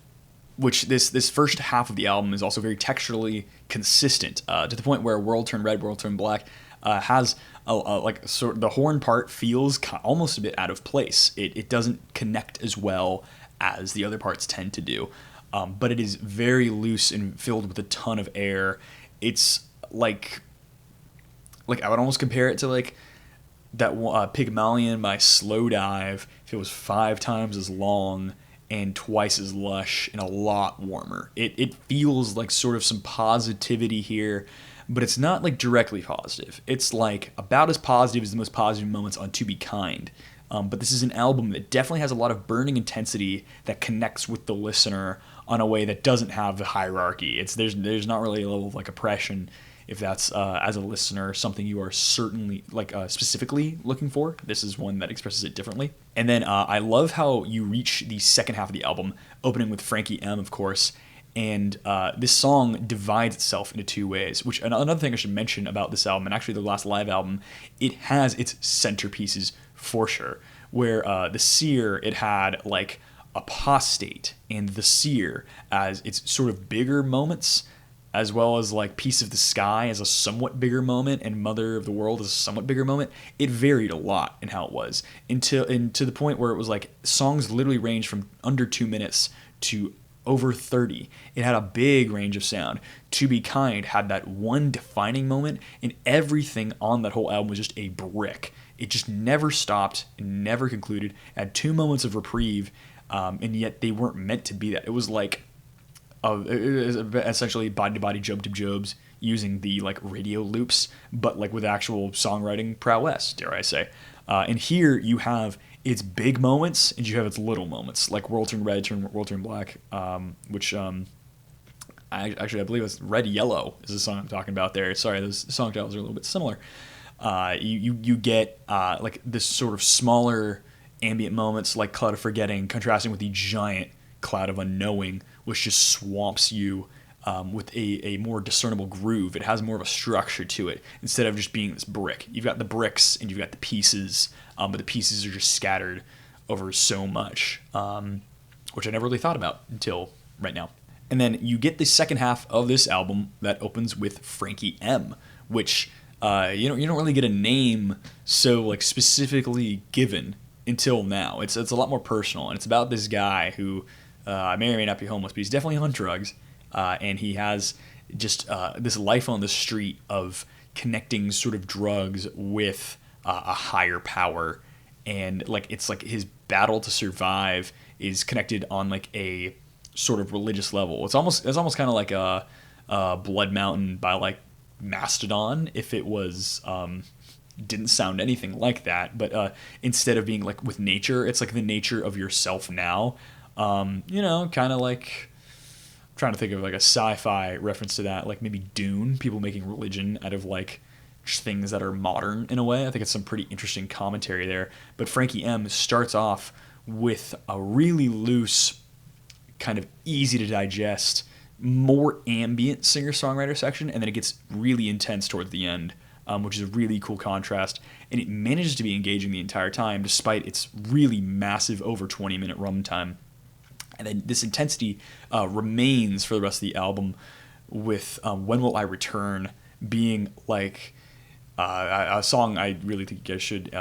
which this first half of the album is also very texturally consistent, to the point where World Turn Red, World Turn Black has like sort of the horn part feels almost a bit out of place. It doesn't connect as well as the other parts tend to do, but it is very loose and filled with a ton of air. It's like I would almost compare it to like that Pygmalion by Slow Dive if it was 5 times as long and twice as lush and a lot warmer. It feels like sort of some positivity here, but it's not like directly positive. It's like about as positive as the most positive moments on To Be Kind. But this is an album that definitely has a lot of burning intensity that connects with the listener on a way that doesn't have the hierarchy. There's not really a level of like oppression, if that's as a listener something you are certainly like specifically looking for. This is one that expresses it differently. And then I love how you reach the second half of the album, opening with Frankie M, of course. And this song divides itself into 2 ways, which another thing I should mention about this album, and actually the last live album, it has its centerpieces for sure, where the Seer, it had like Apostate and the Seer as its sort of bigger moments, as well as like Piece of the Sky as a somewhat bigger moment and Mother of the World as a somewhat bigger moment. It varied a lot in how it was, to the point where it was like songs literally ranged from under 2 minutes to over 30. It had a big range of sound. To Be Kind had that one defining moment, and everything on that whole album was just a brick. It just never stopped and never concluded. Had 2 moments of reprieve, and yet they weren't meant to be that. It was like it was essentially body to body, job to jobs, using the like radio loops, but like with actual songwriting prowess, dare I say. And here you have its big moments and you have its little moments, like World Turn Red, World Turn Black, which I believe it's Red Yellow is the song I'm talking about there. Sorry, those song titles are a little bit similar. You get like this sort of smaller ambient moments like Cloud of Forgetting contrasting with the giant Cloud of Unknowing, which just swamps you with a more discernible groove. It has more of a structure to it instead of just being this brick. You've got the bricks and you've got the pieces, but the pieces are just scattered over so much, which I never really thought about until right now. And then you get the second half of this album that opens with Frankie M, which you don't really get a name so like specifically given until now. It's a lot more personal, and it's about this guy who may or may not be homeless, but he's definitely on drugs, and he has just this life on the street of connecting sort of drugs with a higher power, and like it's like his battle to survive is connected on like a sort of religious level. It's almost kind of like a Blood Mountain by like Mastodon if it was didn't sound anything like that, but instead of being like with nature, it's like the nature of yourself now. Kind of like I'm trying to think of like a sci-fi reference to that, like maybe Dune, people making religion out of like just things that are modern in a way. I think it's some pretty interesting commentary there. But Frankie M starts off with a really loose, kind of easy to digest, more ambient singer-songwriter section, and then it gets really intense towards the end, which is a really cool contrast, and it manages to be engaging the entire time despite its really massive over 20-minute runtime. And then this intensity remains for the rest of the album, with When Will I Return being like a song I really think you guys should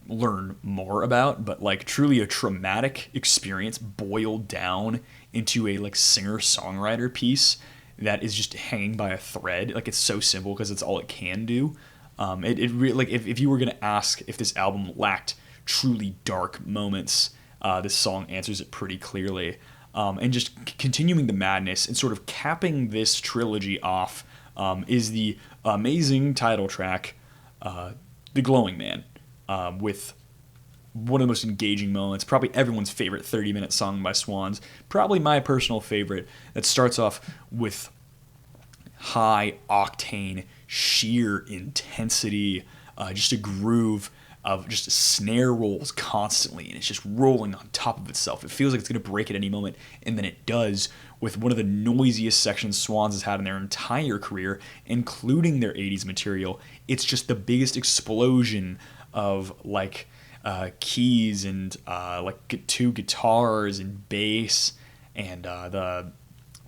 learn more about, but like truly a traumatic experience boiled down into a like singer-songwriter piece that is just hanging by a thread. Like it's so simple because it's all it can do. It really, like if you were gonna ask if this album lacked truly dark moments, this song answers it pretty clearly. And just continuing the madness and sort of capping this trilogy off is the amazing title track, The Glowing Man, with one of the most engaging moments, probably everyone's favorite 30-minute song by Swans, probably my personal favorite, that starts off with high octane, sheer intensity, just a groove of just snare rolls constantly, and it's just rolling on top of itself. It feels like it's going to break at any moment, and then it does, with one of the noisiest sections Swans has had in their entire career, including their 80s material. It's just the biggest explosion of like keys and like two guitars and bass, and the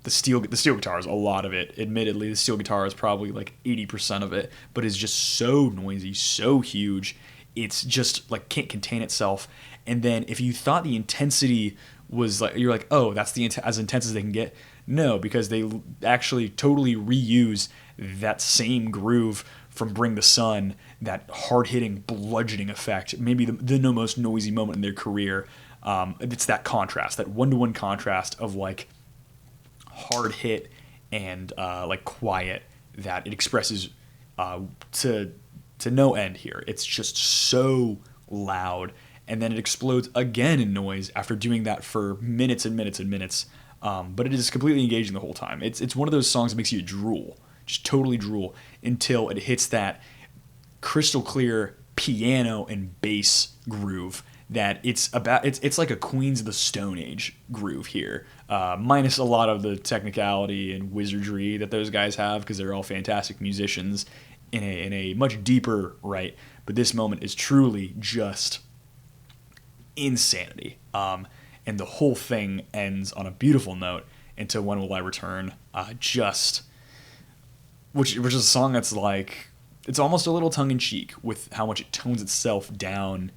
steel guitars, a lot of it. Admittedly, the steel guitar is probably like 80% of it, but it's just so noisy, so huge. It's just like can't contain itself. And then if you thought the intensity was like, you're like, oh, that's as intense as they can get. No, because they actually totally reuse that same groove from Bring the Sun, that hard-hitting, bludgeoning effect, maybe the most noisy moment in their career. It's that contrast, that one-to-one contrast of like hard hit and like quiet, that it expresses to no end here. It's just so loud, and then it explodes again in noise after doing that for minutes and minutes and minutes. But it is completely engaging the whole time. It's one of those songs that makes you drool, just totally drool, until it hits that crystal clear piano and bass groove that it's like a Queens of the Stone Age groove here, minus a lot of the technicality and wizardry that those guys have, because they're all fantastic musicians in a much deeper right. But this moment is truly just insanity, and the whole thing ends on a beautiful note into When Will I Return, which is a song that's like, it's almost a little tongue-in-cheek with how much it tones itself down.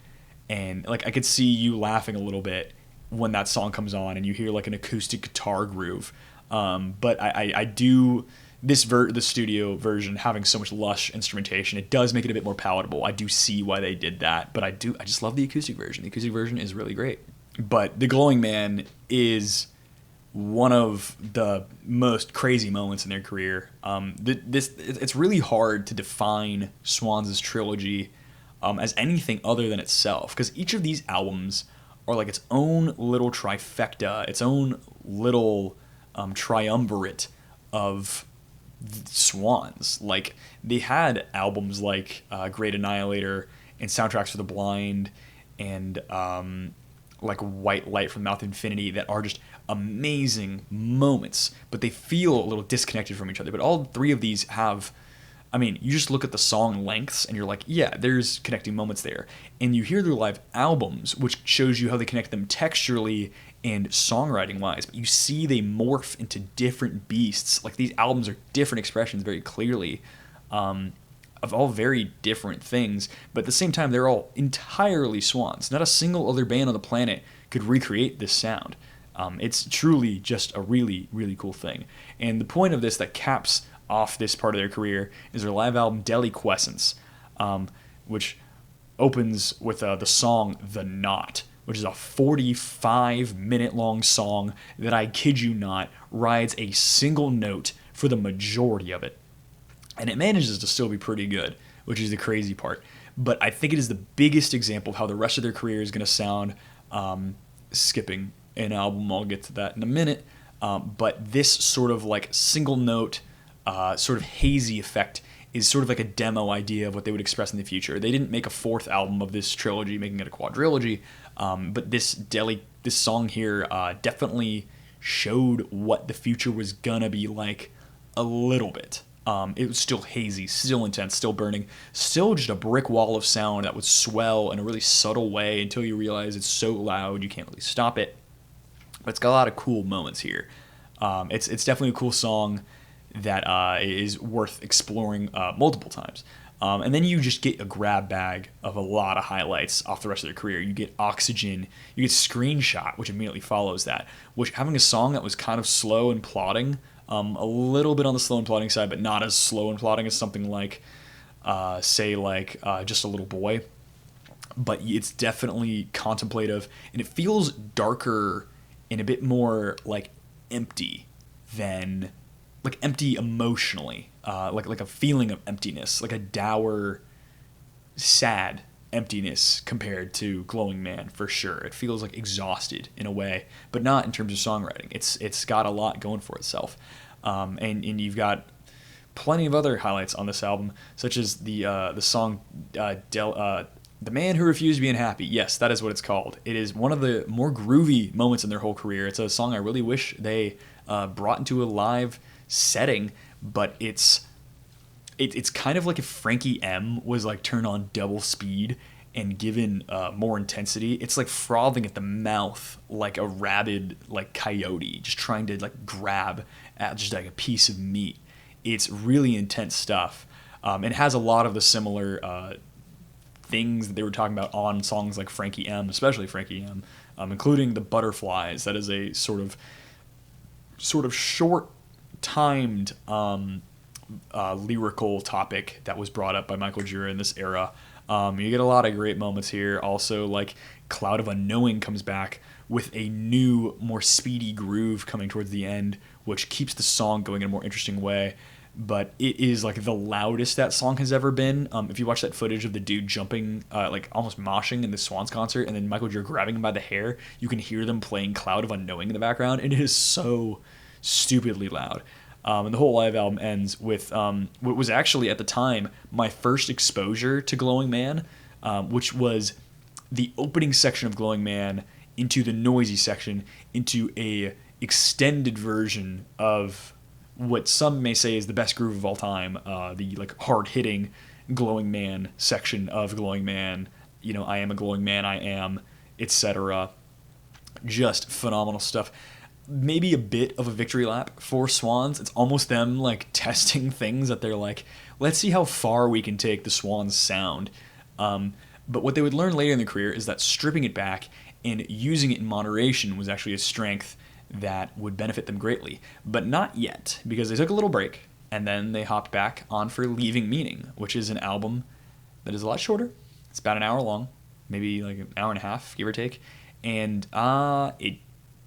And like I could see you laughing a little bit when that song comes on and you hear like an acoustic guitar groove. But I do the studio version having so much lush instrumentation, it does make it a bit more palatable. I do see why they did that, but I just love the acoustic version. The acoustic version is really great. But The Glowing Man is one of the most crazy moments in their career. It's really hard to define Swans' trilogy as anything other than itself, because each of these albums are like its own little trifecta, its own little triumvirate of Swans. Like, they had albums like Great Annihilator and Soundtracks for the Blind and like White Light from Mouth Infinity that are just amazing moments, but they feel a little disconnected from each other. But all three of these have, I mean, you just look at the song lengths and you're like, yeah, there's connecting moments there. And you hear their live albums, which shows you how they connect them texturally and songwriting wise. But you see they morph into different beasts. Like, these albums are different expressions very clearly. Of all very different things, but at the same time, they're all entirely Swans. Not a single other band on the planet could recreate this sound. It's truly just a really, really cool thing. And the point of this that caps off this part of their career is their live album Deliquescence, which opens with the song The Knot, which is a 45-minute long song that, I kid you not, rides a single note for the majority of it. And it manages to still be pretty good, which is the crazy part. But I think it is the biggest example of how the rest of their career is going to sound, skipping an album. I'll get to that in a minute. But this sort of like single note, sort of hazy effect is sort of like a demo idea of what they would express in the future. They didn't make a fourth album of this trilogy, making it a quadrilogy. But this song here definitely showed what the future was going to be like a little bit. It was still hazy, still intense, still burning, still just a brick wall of sound that would swell in a really subtle way until you realize it's so loud you can't really stop it. But it's got a lot of cool moments here. It's definitely a cool song that is worth exploring multiple times. And then you just get a grab bag of a lot of highlights off the rest of their career. You get Oxygen, you get Screenshot, which immediately follows that, which having a song that was kind of slow and plodding, a little bit on the slow and plodding side, but not as slow and plodding as something like, Just a Little Boy. But it's definitely contemplative, and it feels darker and a bit more like empty than, like empty emotionally, like a feeling of emptiness, like a dour, sad emptiness compared to Glowing Man for sure. It feels like exhausted in a way, but not in terms of songwriting. It's got a lot going for itself, and you've got plenty of other highlights on this album, such as the song The Man Who Refused Being Happy. Yes, that is what it's called. It is one of the more groovy moments in their whole career. It's a song I really wish they brought into a live setting, but it's kind of like if Frankie M was like turned on double speed and given more intensity. It's like frothing at the mouth like a rabid like coyote, just trying to like grab at just like a piece of meat. It's really intense stuff. It has a lot of the similar things that they were talking about on songs like Frankie M, especially Frankie M, including the Butterflies. That is a sort of short-timed lyrical topic that was brought up by Michael Gira in this era. You get a lot of great moments here. Also, like Cloud of Unknowing comes back with a new, more speedy groove coming towards the end, which keeps the song going in a more interesting way. But it is like the loudest that song has ever been. If you watch that footage of the dude jumping, like almost moshing in the Swans concert, and then Michael Gira grabbing him by the hair, you can hear them playing Cloud of Unknowing in the background. And it is so stupidly loud. And the whole live album ends with what was actually at the time my first exposure to Glowing Man, which was the opening section of Glowing Man into the noisy section, into a extended version of what some may say is the best groove of all time, the like hard-hitting Glowing Man section of Glowing Man. You know, I am a glowing man, I am, etc. Just phenomenal stuff. Maybe a bit of a victory lap for Swans. It's almost them like testing things that they're like, let's see how far we can take the Swans sound. But what they would learn later in their career is that stripping it back and using it in moderation was actually a strength that would benefit them greatly. But not yet, because they took a little break, and then they hopped back on for Leaving Meaning, which is an album that is a lot shorter. It's about an hour long, maybe like an hour and a half, give or take. and it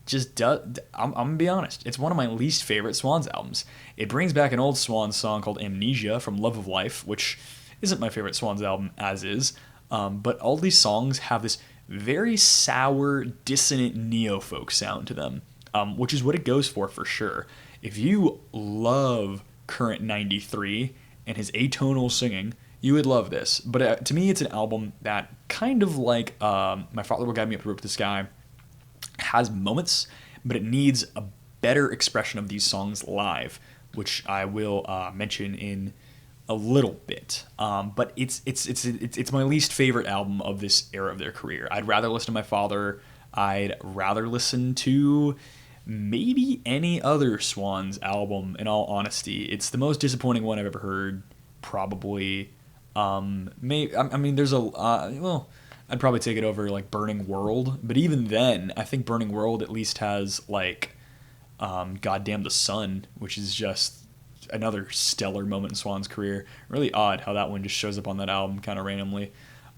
just does. I'm gonna be honest. It's one of my least favorite Swans albums. It brings back an old Swans song called "Amnesia" from Love of Life, which isn't my favorite Swans album as is. But all these songs have this very sour, dissonant neo-folk sound to them, which is what it goes for sure. If you love Current 93 and his atonal singing, you would love this. But to me, it's an album that kind of like My Father Will Guide Me Up the Road to the Sky has moments, but it needs a better expression of these songs live, which I will mention in a little bit. But it's my least favorite album of this era of their career. I'd rather listen to My Father. I'd rather listen to maybe any other Swans album, in all honesty. It's the most disappointing one I've ever heard, probably. I mean, there's well, I'd probably take it over like Burning World, but even then, I think Burning World at least has like Goddamn the Sun, which is just another stellar moment in Swan's career. Really odd how that one just shows up on that album kind of randomly.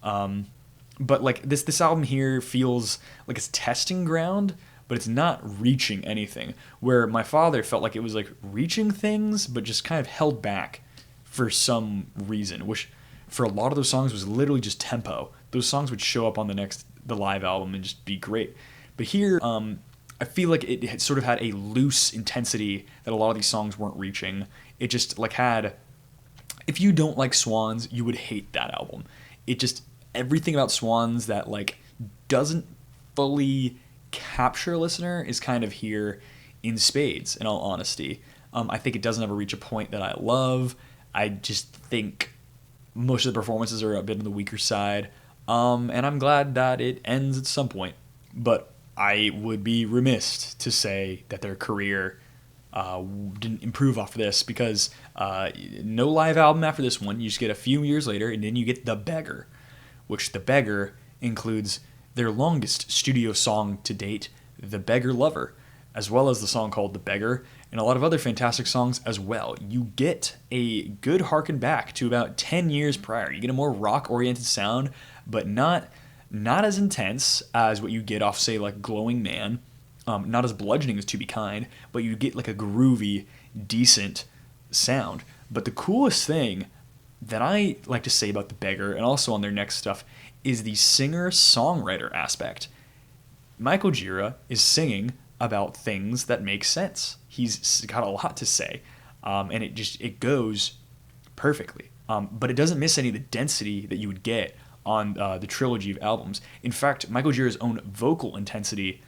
But like this album here feels like it's testing ground, but it's not reaching anything. Where My Father felt like it was like reaching things, but just kind of held back for some reason, which for a lot of those songs was literally just tempo. Those songs would show up on the live album and just be great. But here, I feel like it had sort of had a loose intensity that a lot of these songs weren't reaching. It just like had, if you don't like Swans, you would hate that album. It just, everything about Swans that like doesn't fully capture a listener is kind of here in spades, in all honesty. I think it doesn't ever reach a point that I love. I just think most of the performances are a bit on the weaker side. And I'm glad that it ends at some point. But I would be remiss to say that their career didn't improve off of this, because no live album after this one. You just get a few years later, and then you get The Beggar, which The Beggar includes their longest studio song to date, The Beggar Lover, as well as the song called The Beggar, and a lot of other fantastic songs as well. You get a good harken back to about 10 years prior. You get a more rock-oriented sound, but not as intense as what you get off, say, like Glowing Man, not as bludgeoning as To Be Kind, but you get like a groovy, decent sound. But the coolest thing that I like to say about The Beggar, and also on their next stuff, is the singer-songwriter aspect. Michael Gira is singing about things that make sense. He's got a lot to say, and it goes perfectly. But it doesn't miss any of the density that you would get on the trilogy of albums. In fact, Michael Gira's own vocal intensity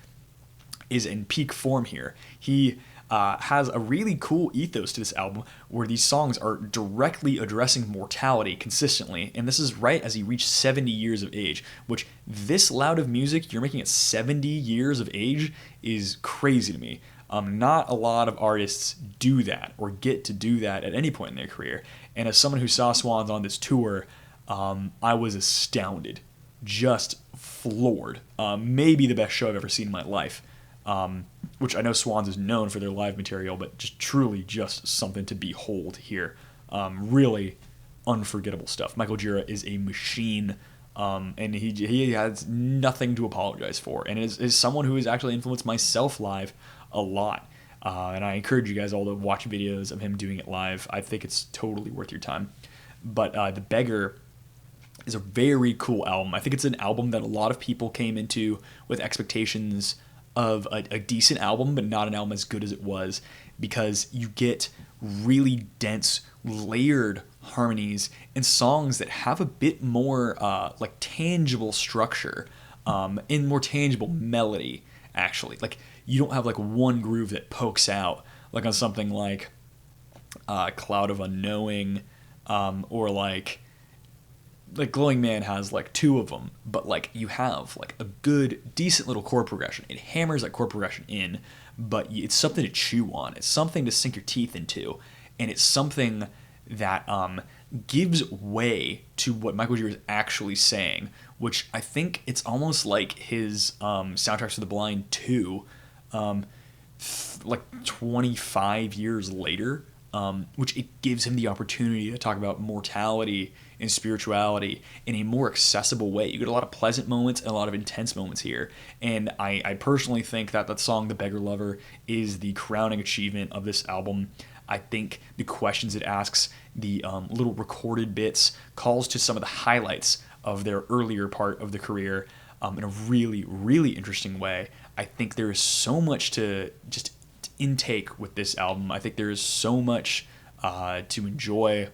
is in peak form here. He has a really cool ethos to this album where these songs are directly addressing mortality consistently, and this is right as he reached 70 years of age, which this loud of music, you're making it 70 years of age, is crazy to me. Not a lot of artists do that or get to do that at any point in their career, and as someone who saw Swans on this tour, I was astounded, just floored. Maybe the best show I've ever seen in my life. Which I know Swans is known for their live material, but just truly just something to behold here. Really unforgettable stuff. Michael Gira is a machine, and he has nothing to apologize for, and is someone who has actually influenced myself live a lot. And I encourage you guys all to watch videos of him doing it live. I think it's totally worth your time. But The Beggar is a very cool album. I think it's an album that a lot of people came into with expectations of a decent album, but not an album as good as it was, because you get really dense, layered harmonies and songs that have a bit more like tangible structure, and more tangible melody, actually. Like, you don't have like one groove that pokes out, like on something like Cloud of Unknowing, or like Glowing Man has like two of them, but like you have like a good, decent little chord progression. It hammers that chord progression in, but it's something to chew on. It's something to sink your teeth into, and it's something that gives way to what Michael Gira is actually saying, which I think it's almost like his Soundtracks for the Blind 2, like 25 years later. which it gives him the opportunity to talk about mortality and spirituality in a more accessible way. You get a lot of pleasant moments and a lot of intense moments here. And I personally think that that song, The Beggar Lover, is the crowning achievement of this album. I think the questions it asks, the little recorded bits, calls to some of the highlights of their earlier part of the career in a really, really interesting way. I think there is so much to just intake with this album. I think there is so much to enjoy.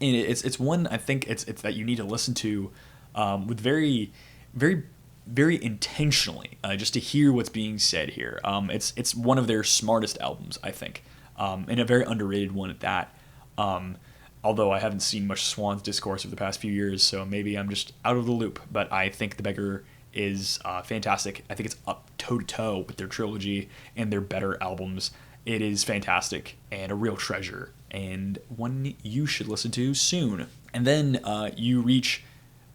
And it's one I think it's that you need to listen to with very, very, very intentionally, just to hear what's being said here. It's one of their smartest albums, I think, and a very underrated one at that. Although I haven't seen much Swans discourse over the past few years, so maybe I'm just out of the loop. But I think The Beggar is fantastic. I think it's up toe-to-toe with their trilogy and their better albums. It is fantastic and a real treasure, and one you should listen to soon. And then you reach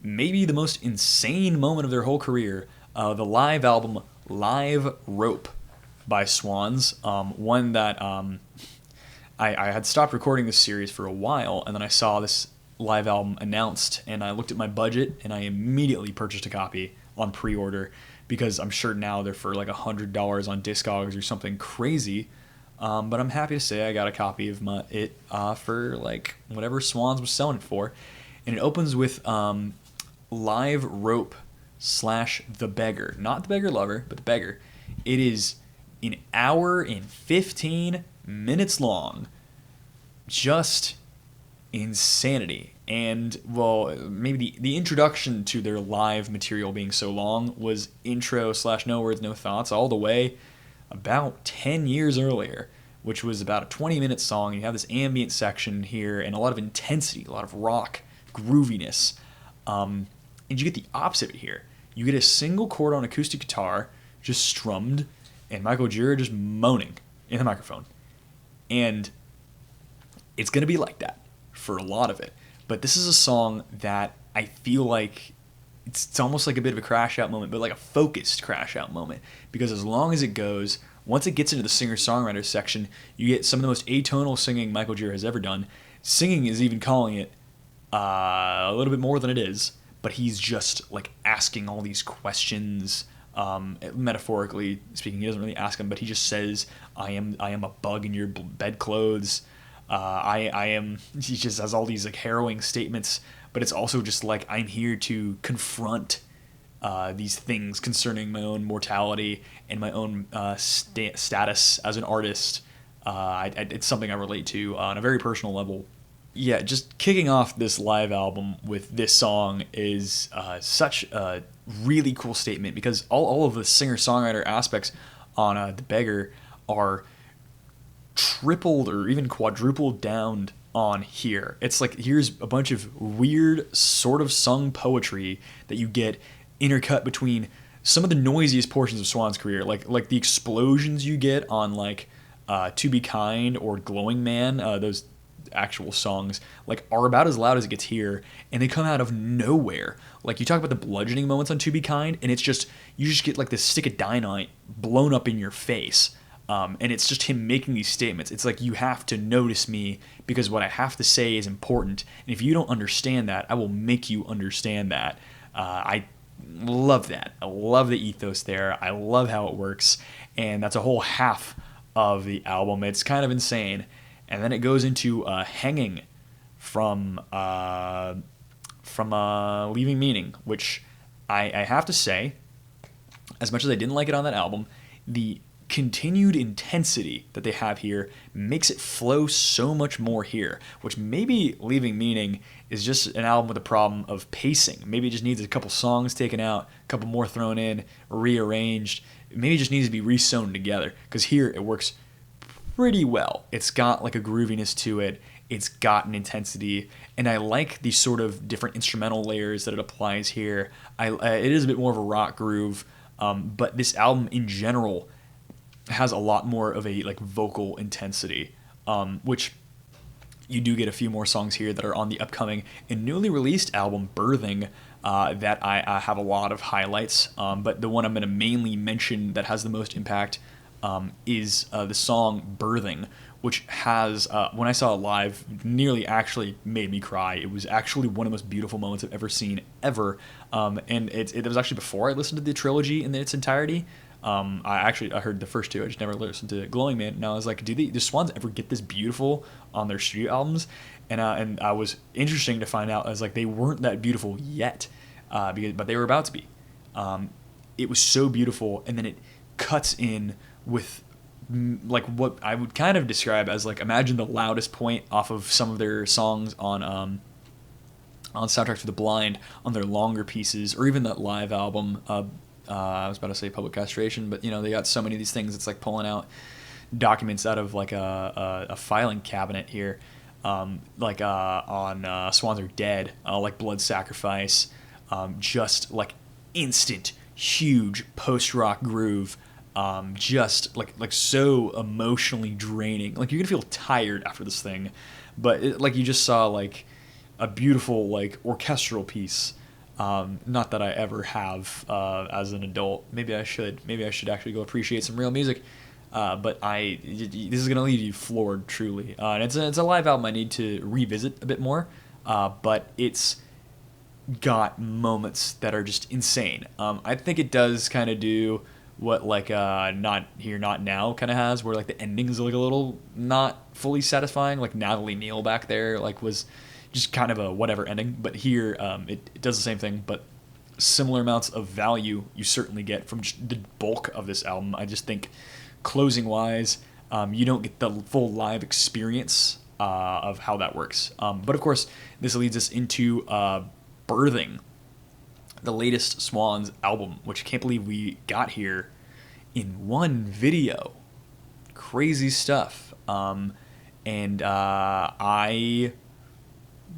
maybe the most insane moment of their whole career, the live album Live Rope by Swans, one that I had stopped recording this series for a while, and then I saw this live album announced, and I looked at my budget, and I immediately purchased a copy on pre-order, because I'm sure now they're for like $100 on Discogs or something crazy. But I'm happy to say I got a copy of it for like whatever Swans was selling it for. And it opens with Live Rope / The Beggar. Not The Beggar Lover, but The Beggar. It is an hour and 15 minutes long. Just insanity. And, well, maybe the introduction to their live material being so long was intro / No Words, No Thoughts all the way about 10 years earlier, which was about a 20-minute song. You have this ambient section here and a lot of intensity, a lot of rock, grooviness. And you get the opposite of it here. You get a single chord on acoustic guitar, just strummed, and Michael Gira just moaning in the microphone. And it's going to be like that for a lot of it. But this is a song that I feel like it's almost like a bit of a crash out moment, but like a focused crash out moment. Because as long as it goes, once it gets into the singer-songwriter section, you get some of the most atonal singing Michael Gira has ever done. Singing is even calling it a little bit more than it is, but he's just like asking all these questions. Metaphorically speaking, he doesn't really ask them, but he just says, I am a bug in your bedclothes. I am, he just has all these like harrowing statements, but it's also just like, I'm here to confront these things concerning my own mortality and my own status as an artist. It's something I relate to on a very personal level. Yeah, just kicking off this live album with this song is such a really cool statement, because all of the singer-songwriter aspects on The Beggar are tripled or even quadrupled down on here. It's like, here's a bunch of weird sort of sung poetry that you get intercut between some of the noisiest portions of Swan's career, like the explosions you get on like To Be Kind or Glowing Man. Those actual songs like are about as loud as it gets here, and they come out of nowhere. Like, you talk about the bludgeoning moments on To Be Kind, and it's just, you just get like this stick of dynamite blown up in your face. And it's just him making these statements. It's like, you have to notice me because what I have to say is important. And if you don't understand that, I will make you understand that. I love that. I love the ethos there. I love how it works. And that's a whole half of the album. It's kind of insane. And then it goes into Hanging from Leaving Meaning, which I have to say, as much as I didn't like it on that album, the continued intensity that they have here makes it flow so much more here, which maybe Leaving Meaning is just an album with a problem of pacing. Maybe it just needs a couple songs taken out, a couple more thrown in, rearranged. Maybe it just needs to be re-sewn together, because here it works pretty well. It's got like a grooviness to it. It's got an intensity, and I like these sort of different instrumental layers that it applies here. It is a bit more of a rock groove, but this album in general has a lot more of a like vocal intensity, which you do get a few more songs here that are on the upcoming and newly released album Birthing that I have a lot of highlights, but the one I'm going to mainly mention that has the most impact is the song "Birthing," which has, when I saw it live, nearly actually made me cry. It was actually one of the most beautiful moments I've ever seen, ever. And it was actually before I listened to the trilogy in its entirety. I heard the first two. I just never listened to Glowing Man. And I was like, do Swans ever get this beautiful on their studio albums? And I was interesting to find out. I was like, they weren't that beautiful yet, but they were about to be. It was so beautiful, and then it cuts in with like what I would kind of describe as like, imagine the loudest point off of some of their songs on Soundtrack to the Blind, on their longer pieces, or even that live album. I was about to say Public Castration, but they got so many of these things. It's like pulling out documents out of like a filing cabinet here, on Swans Are Dead, like Blood Sacrifice, just like instant huge post-rock groove, just like so emotionally draining. Like, you're gonna feel tired after this thing, but like you just saw like a beautiful like orchestral piece. Not that I ever have as an adult. Maybe I should actually go appreciate some real music. But this is gonna leave you floored, truly. And it's a live album I need to revisit a bit more. But it's got moments that are just insane. I think it does kind of do what like Not Here Not Now kind of has, where like the ending is like a little not fully satisfying. Like Natalie Neal back there like was just kind of a whatever ending, but here it does the same thing, but similar amounts of value you certainly get from just the bulk of this album. I just think closing wise, you don't get the full live experience of how that works. But of course, this leads us into Birthing, the latest Swans album, which I can't believe we got here in one video. Crazy stuff. And I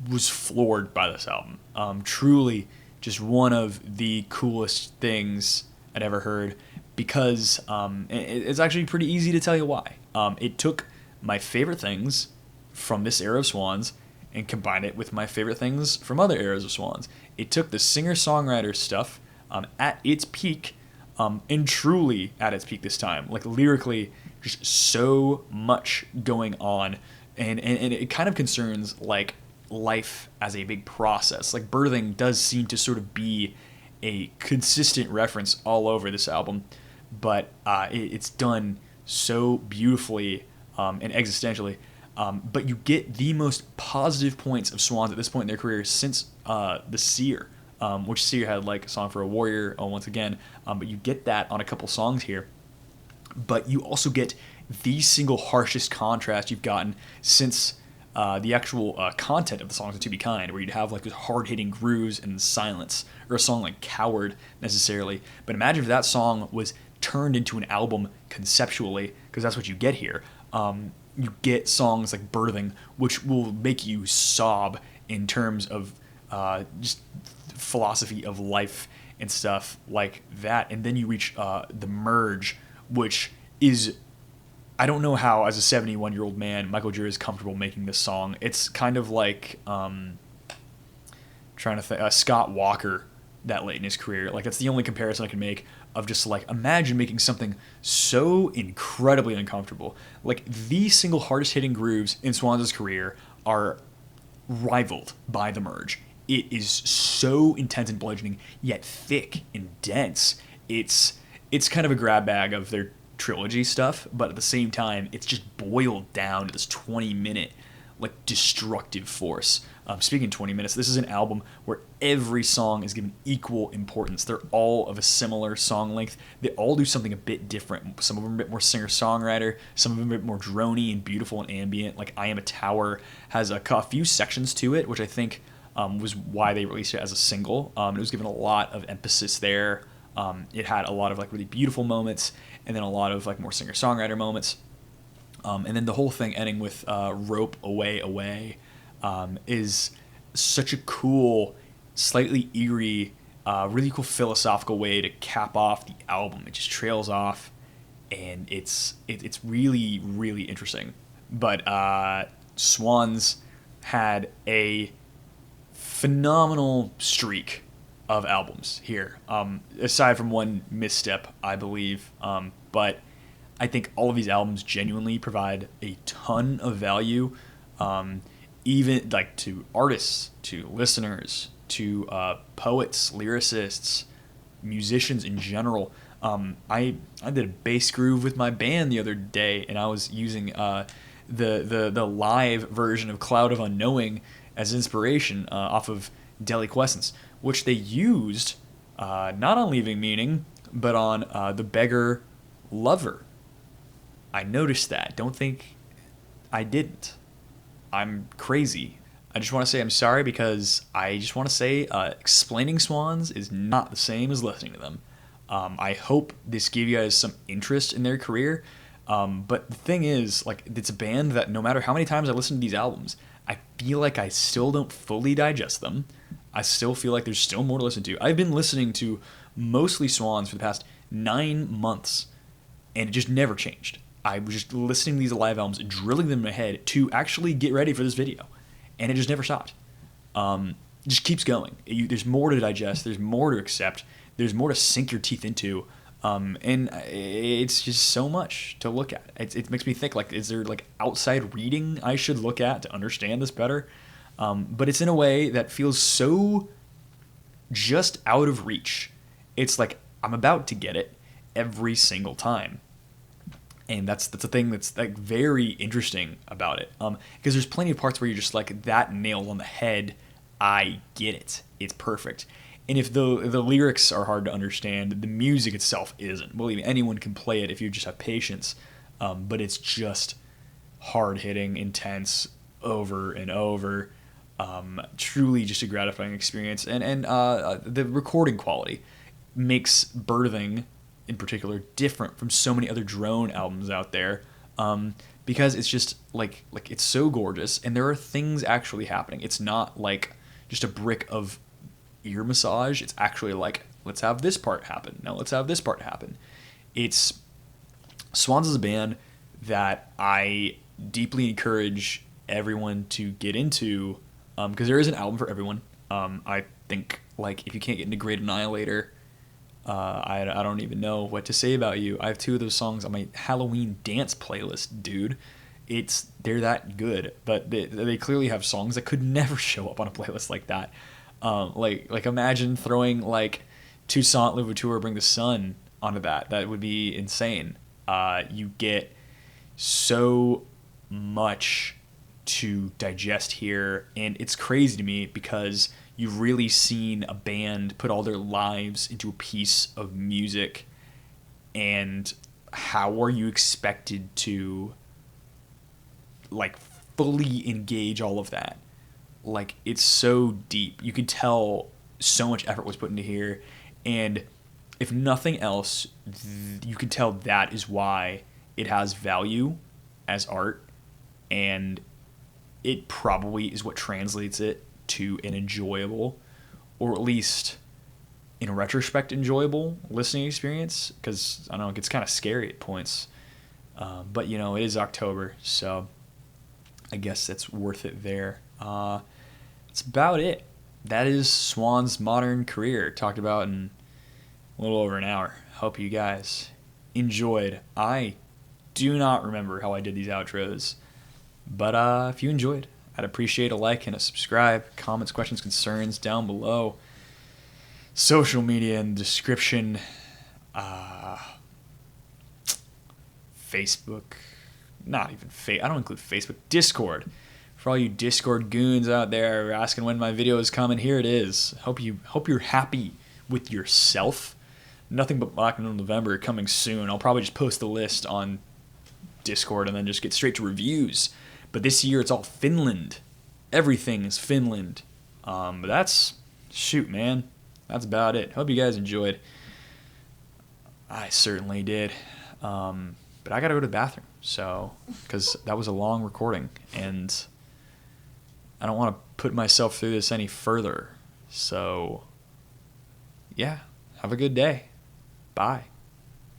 was floored by this album. Truly just one of the coolest things I'd ever heard, because it's actually pretty easy to tell you why. It took my favorite things from this era of Swans and combined it with my favorite things from other eras of Swans. It took the singer-songwriter stuff at its peak, and truly at its peak this time. Like, lyrically, just so much going on, and it kind of concerns like life as a big process. Like, Birthing does seem to sort of be a consistent reference all over this album, but it's done so beautifully and existentially. But you get the most positive points of Swans at this point in their career since The Seer, which Seer had like a Song for a Warrior once again, but you get that on a couple songs here. But you also get the single harshest contrast you've gotten since the actual content of the songs in To Be Kind, where you'd have like those hard-hitting grooves and silence, or a song like Coward necessarily. But imagine if that song was turned into an album conceptually, because that's what you get here. You get songs like Birthing, which will make you sob in terms of just philosophy of life and stuff like that. And then you reach The Merge, which is, I don't know how, as a 71-year-old man, Michael Gira is comfortable making this song. It's kind of like, trying to think, Scott Walker that late in his career. Like, that's the only comparison I can make of just, like, imagine making something so incredibly uncomfortable. Like, the single hardest hitting grooves in Swans' career are rivaled by The Merge. It is so intense and bludgeoning, yet thick and dense. It's kind of a grab bag of their trilogy stuff, but at the same time, it's just boiled down to this 20-minute, like, destructive force. Speaking of 20 minutes, this is an album where every song is given equal importance. They're all of a similar song length. They all do something a bit different. Some of them are a bit more singer-songwriter. Some of them are a bit more droney and beautiful and ambient. Like I Am a Tower has a few sections to it, which I think was why they released it as a single. It was given a lot of emphasis there. It had a lot of like really beautiful moments, and then a lot of like more singer-songwriter moments. And then the whole thing ending with Rope Away Away is such a cool, slightly eerie, really cool philosophical way to cap off the album. It just trails off, and it's really, really interesting. But Swans had a phenomenal streak of albums here, aside from one misstep, I believe. But I think all of these albums genuinely provide a ton of value, even like to artists, to listeners, to poets, lyricists, musicians in general. I did a bass groove with my band the other day, and I was using the live version of Cloud of Unknowing as inspiration off of Deliquescence, which they used not on Leaving Meaning, but on The Beggar Lover. I noticed that. Don't think I didn't. I'm crazy. I just want to say I'm sorry because I just want to say explaining Swans is not the same as listening to them. I hope this gave you guys some interest in their career. But the thing is, like, it's a band that no matter how many times I listen to these albums, I feel like I still don't fully digest them. I still feel like there's still more to listen to. I've been listening to mostly Swans for the past 9 months, and it just never changed. I was just listening to these live albums, drilling them in my head to actually get ready for this video, and it just never stopped. It just keeps going. There's more to digest. There's more to accept. There's more to sink your teeth into. And it's just so much to look at. It makes me think, like, is there like outside reading I should look at to understand this better? But it's in a way that feels so just out of reach. It's like I'm about to get it every single time. And that's the thing that's like very interesting about it. Because there's plenty of parts where you're just like, that nail on the head. I get it. It's perfect. And if the lyrics are hard to understand, the music itself isn't. Believe me, anyone can play it if you just have patience. But it's just hard-hitting, intense, over and over. Truly just a gratifying experience. And the recording quality makes Birthing, in particular, different from so many other drone albums out there. Because it's just, like it's so gorgeous, and there are things actually happening. It's not like just a brick of ear massage. It's actually like, let's have this part happen. Now let's have this part happen. It's Swans is a band that I deeply encourage everyone to get into, because there is an album for everyone. I think, like, if you can't get into Great Annihilator, I don't even know what to say about you. I have 2 of those songs on my Halloween dance playlist, dude. They're that good, but they clearly have songs that could never show up on a playlist like that. Like imagine throwing like Toussaint Louverture Bring the Sun onto that. That would be insane. You get so much to digest here, and it's crazy to me because you've really seen a band put all their lives into a piece of music, and how are you expected to like fully engage all of that? Like, it's so deep. You could tell so much effort was put into here. And if nothing else, you can tell that is why it has value as art. And it probably is what translates it to an enjoyable, or at least in retrospect enjoyable listening experience. Because, I don't know, it gets kind of scary at points. But, you know, it is October, so I guess that's worth it there. That's about it. That is Swan's modern career, talked about in a little over an hour. Hope you guys enjoyed. I do not remember how I did these outros, but if you enjoyed, I'd appreciate a like and a subscribe. Comments, questions, concerns down below. Social media in the description. Facebook. Not even I don't include Facebook. Discord. For all you Discord goons out there asking when my video is coming, here it is. Hope you're happy with yourself. Nothing But Black in November coming soon. I'll probably just post the list on Discord and then just get straight to reviews. But this year it's all Finland. Everything's Finland. But that's, shoot, man. That's about it. Hope you guys enjoyed. I certainly did. But I gotta go to the bathroom, so, because that was a long recording, and I don't want to put myself through this any further. So, yeah, have a good day. Bye.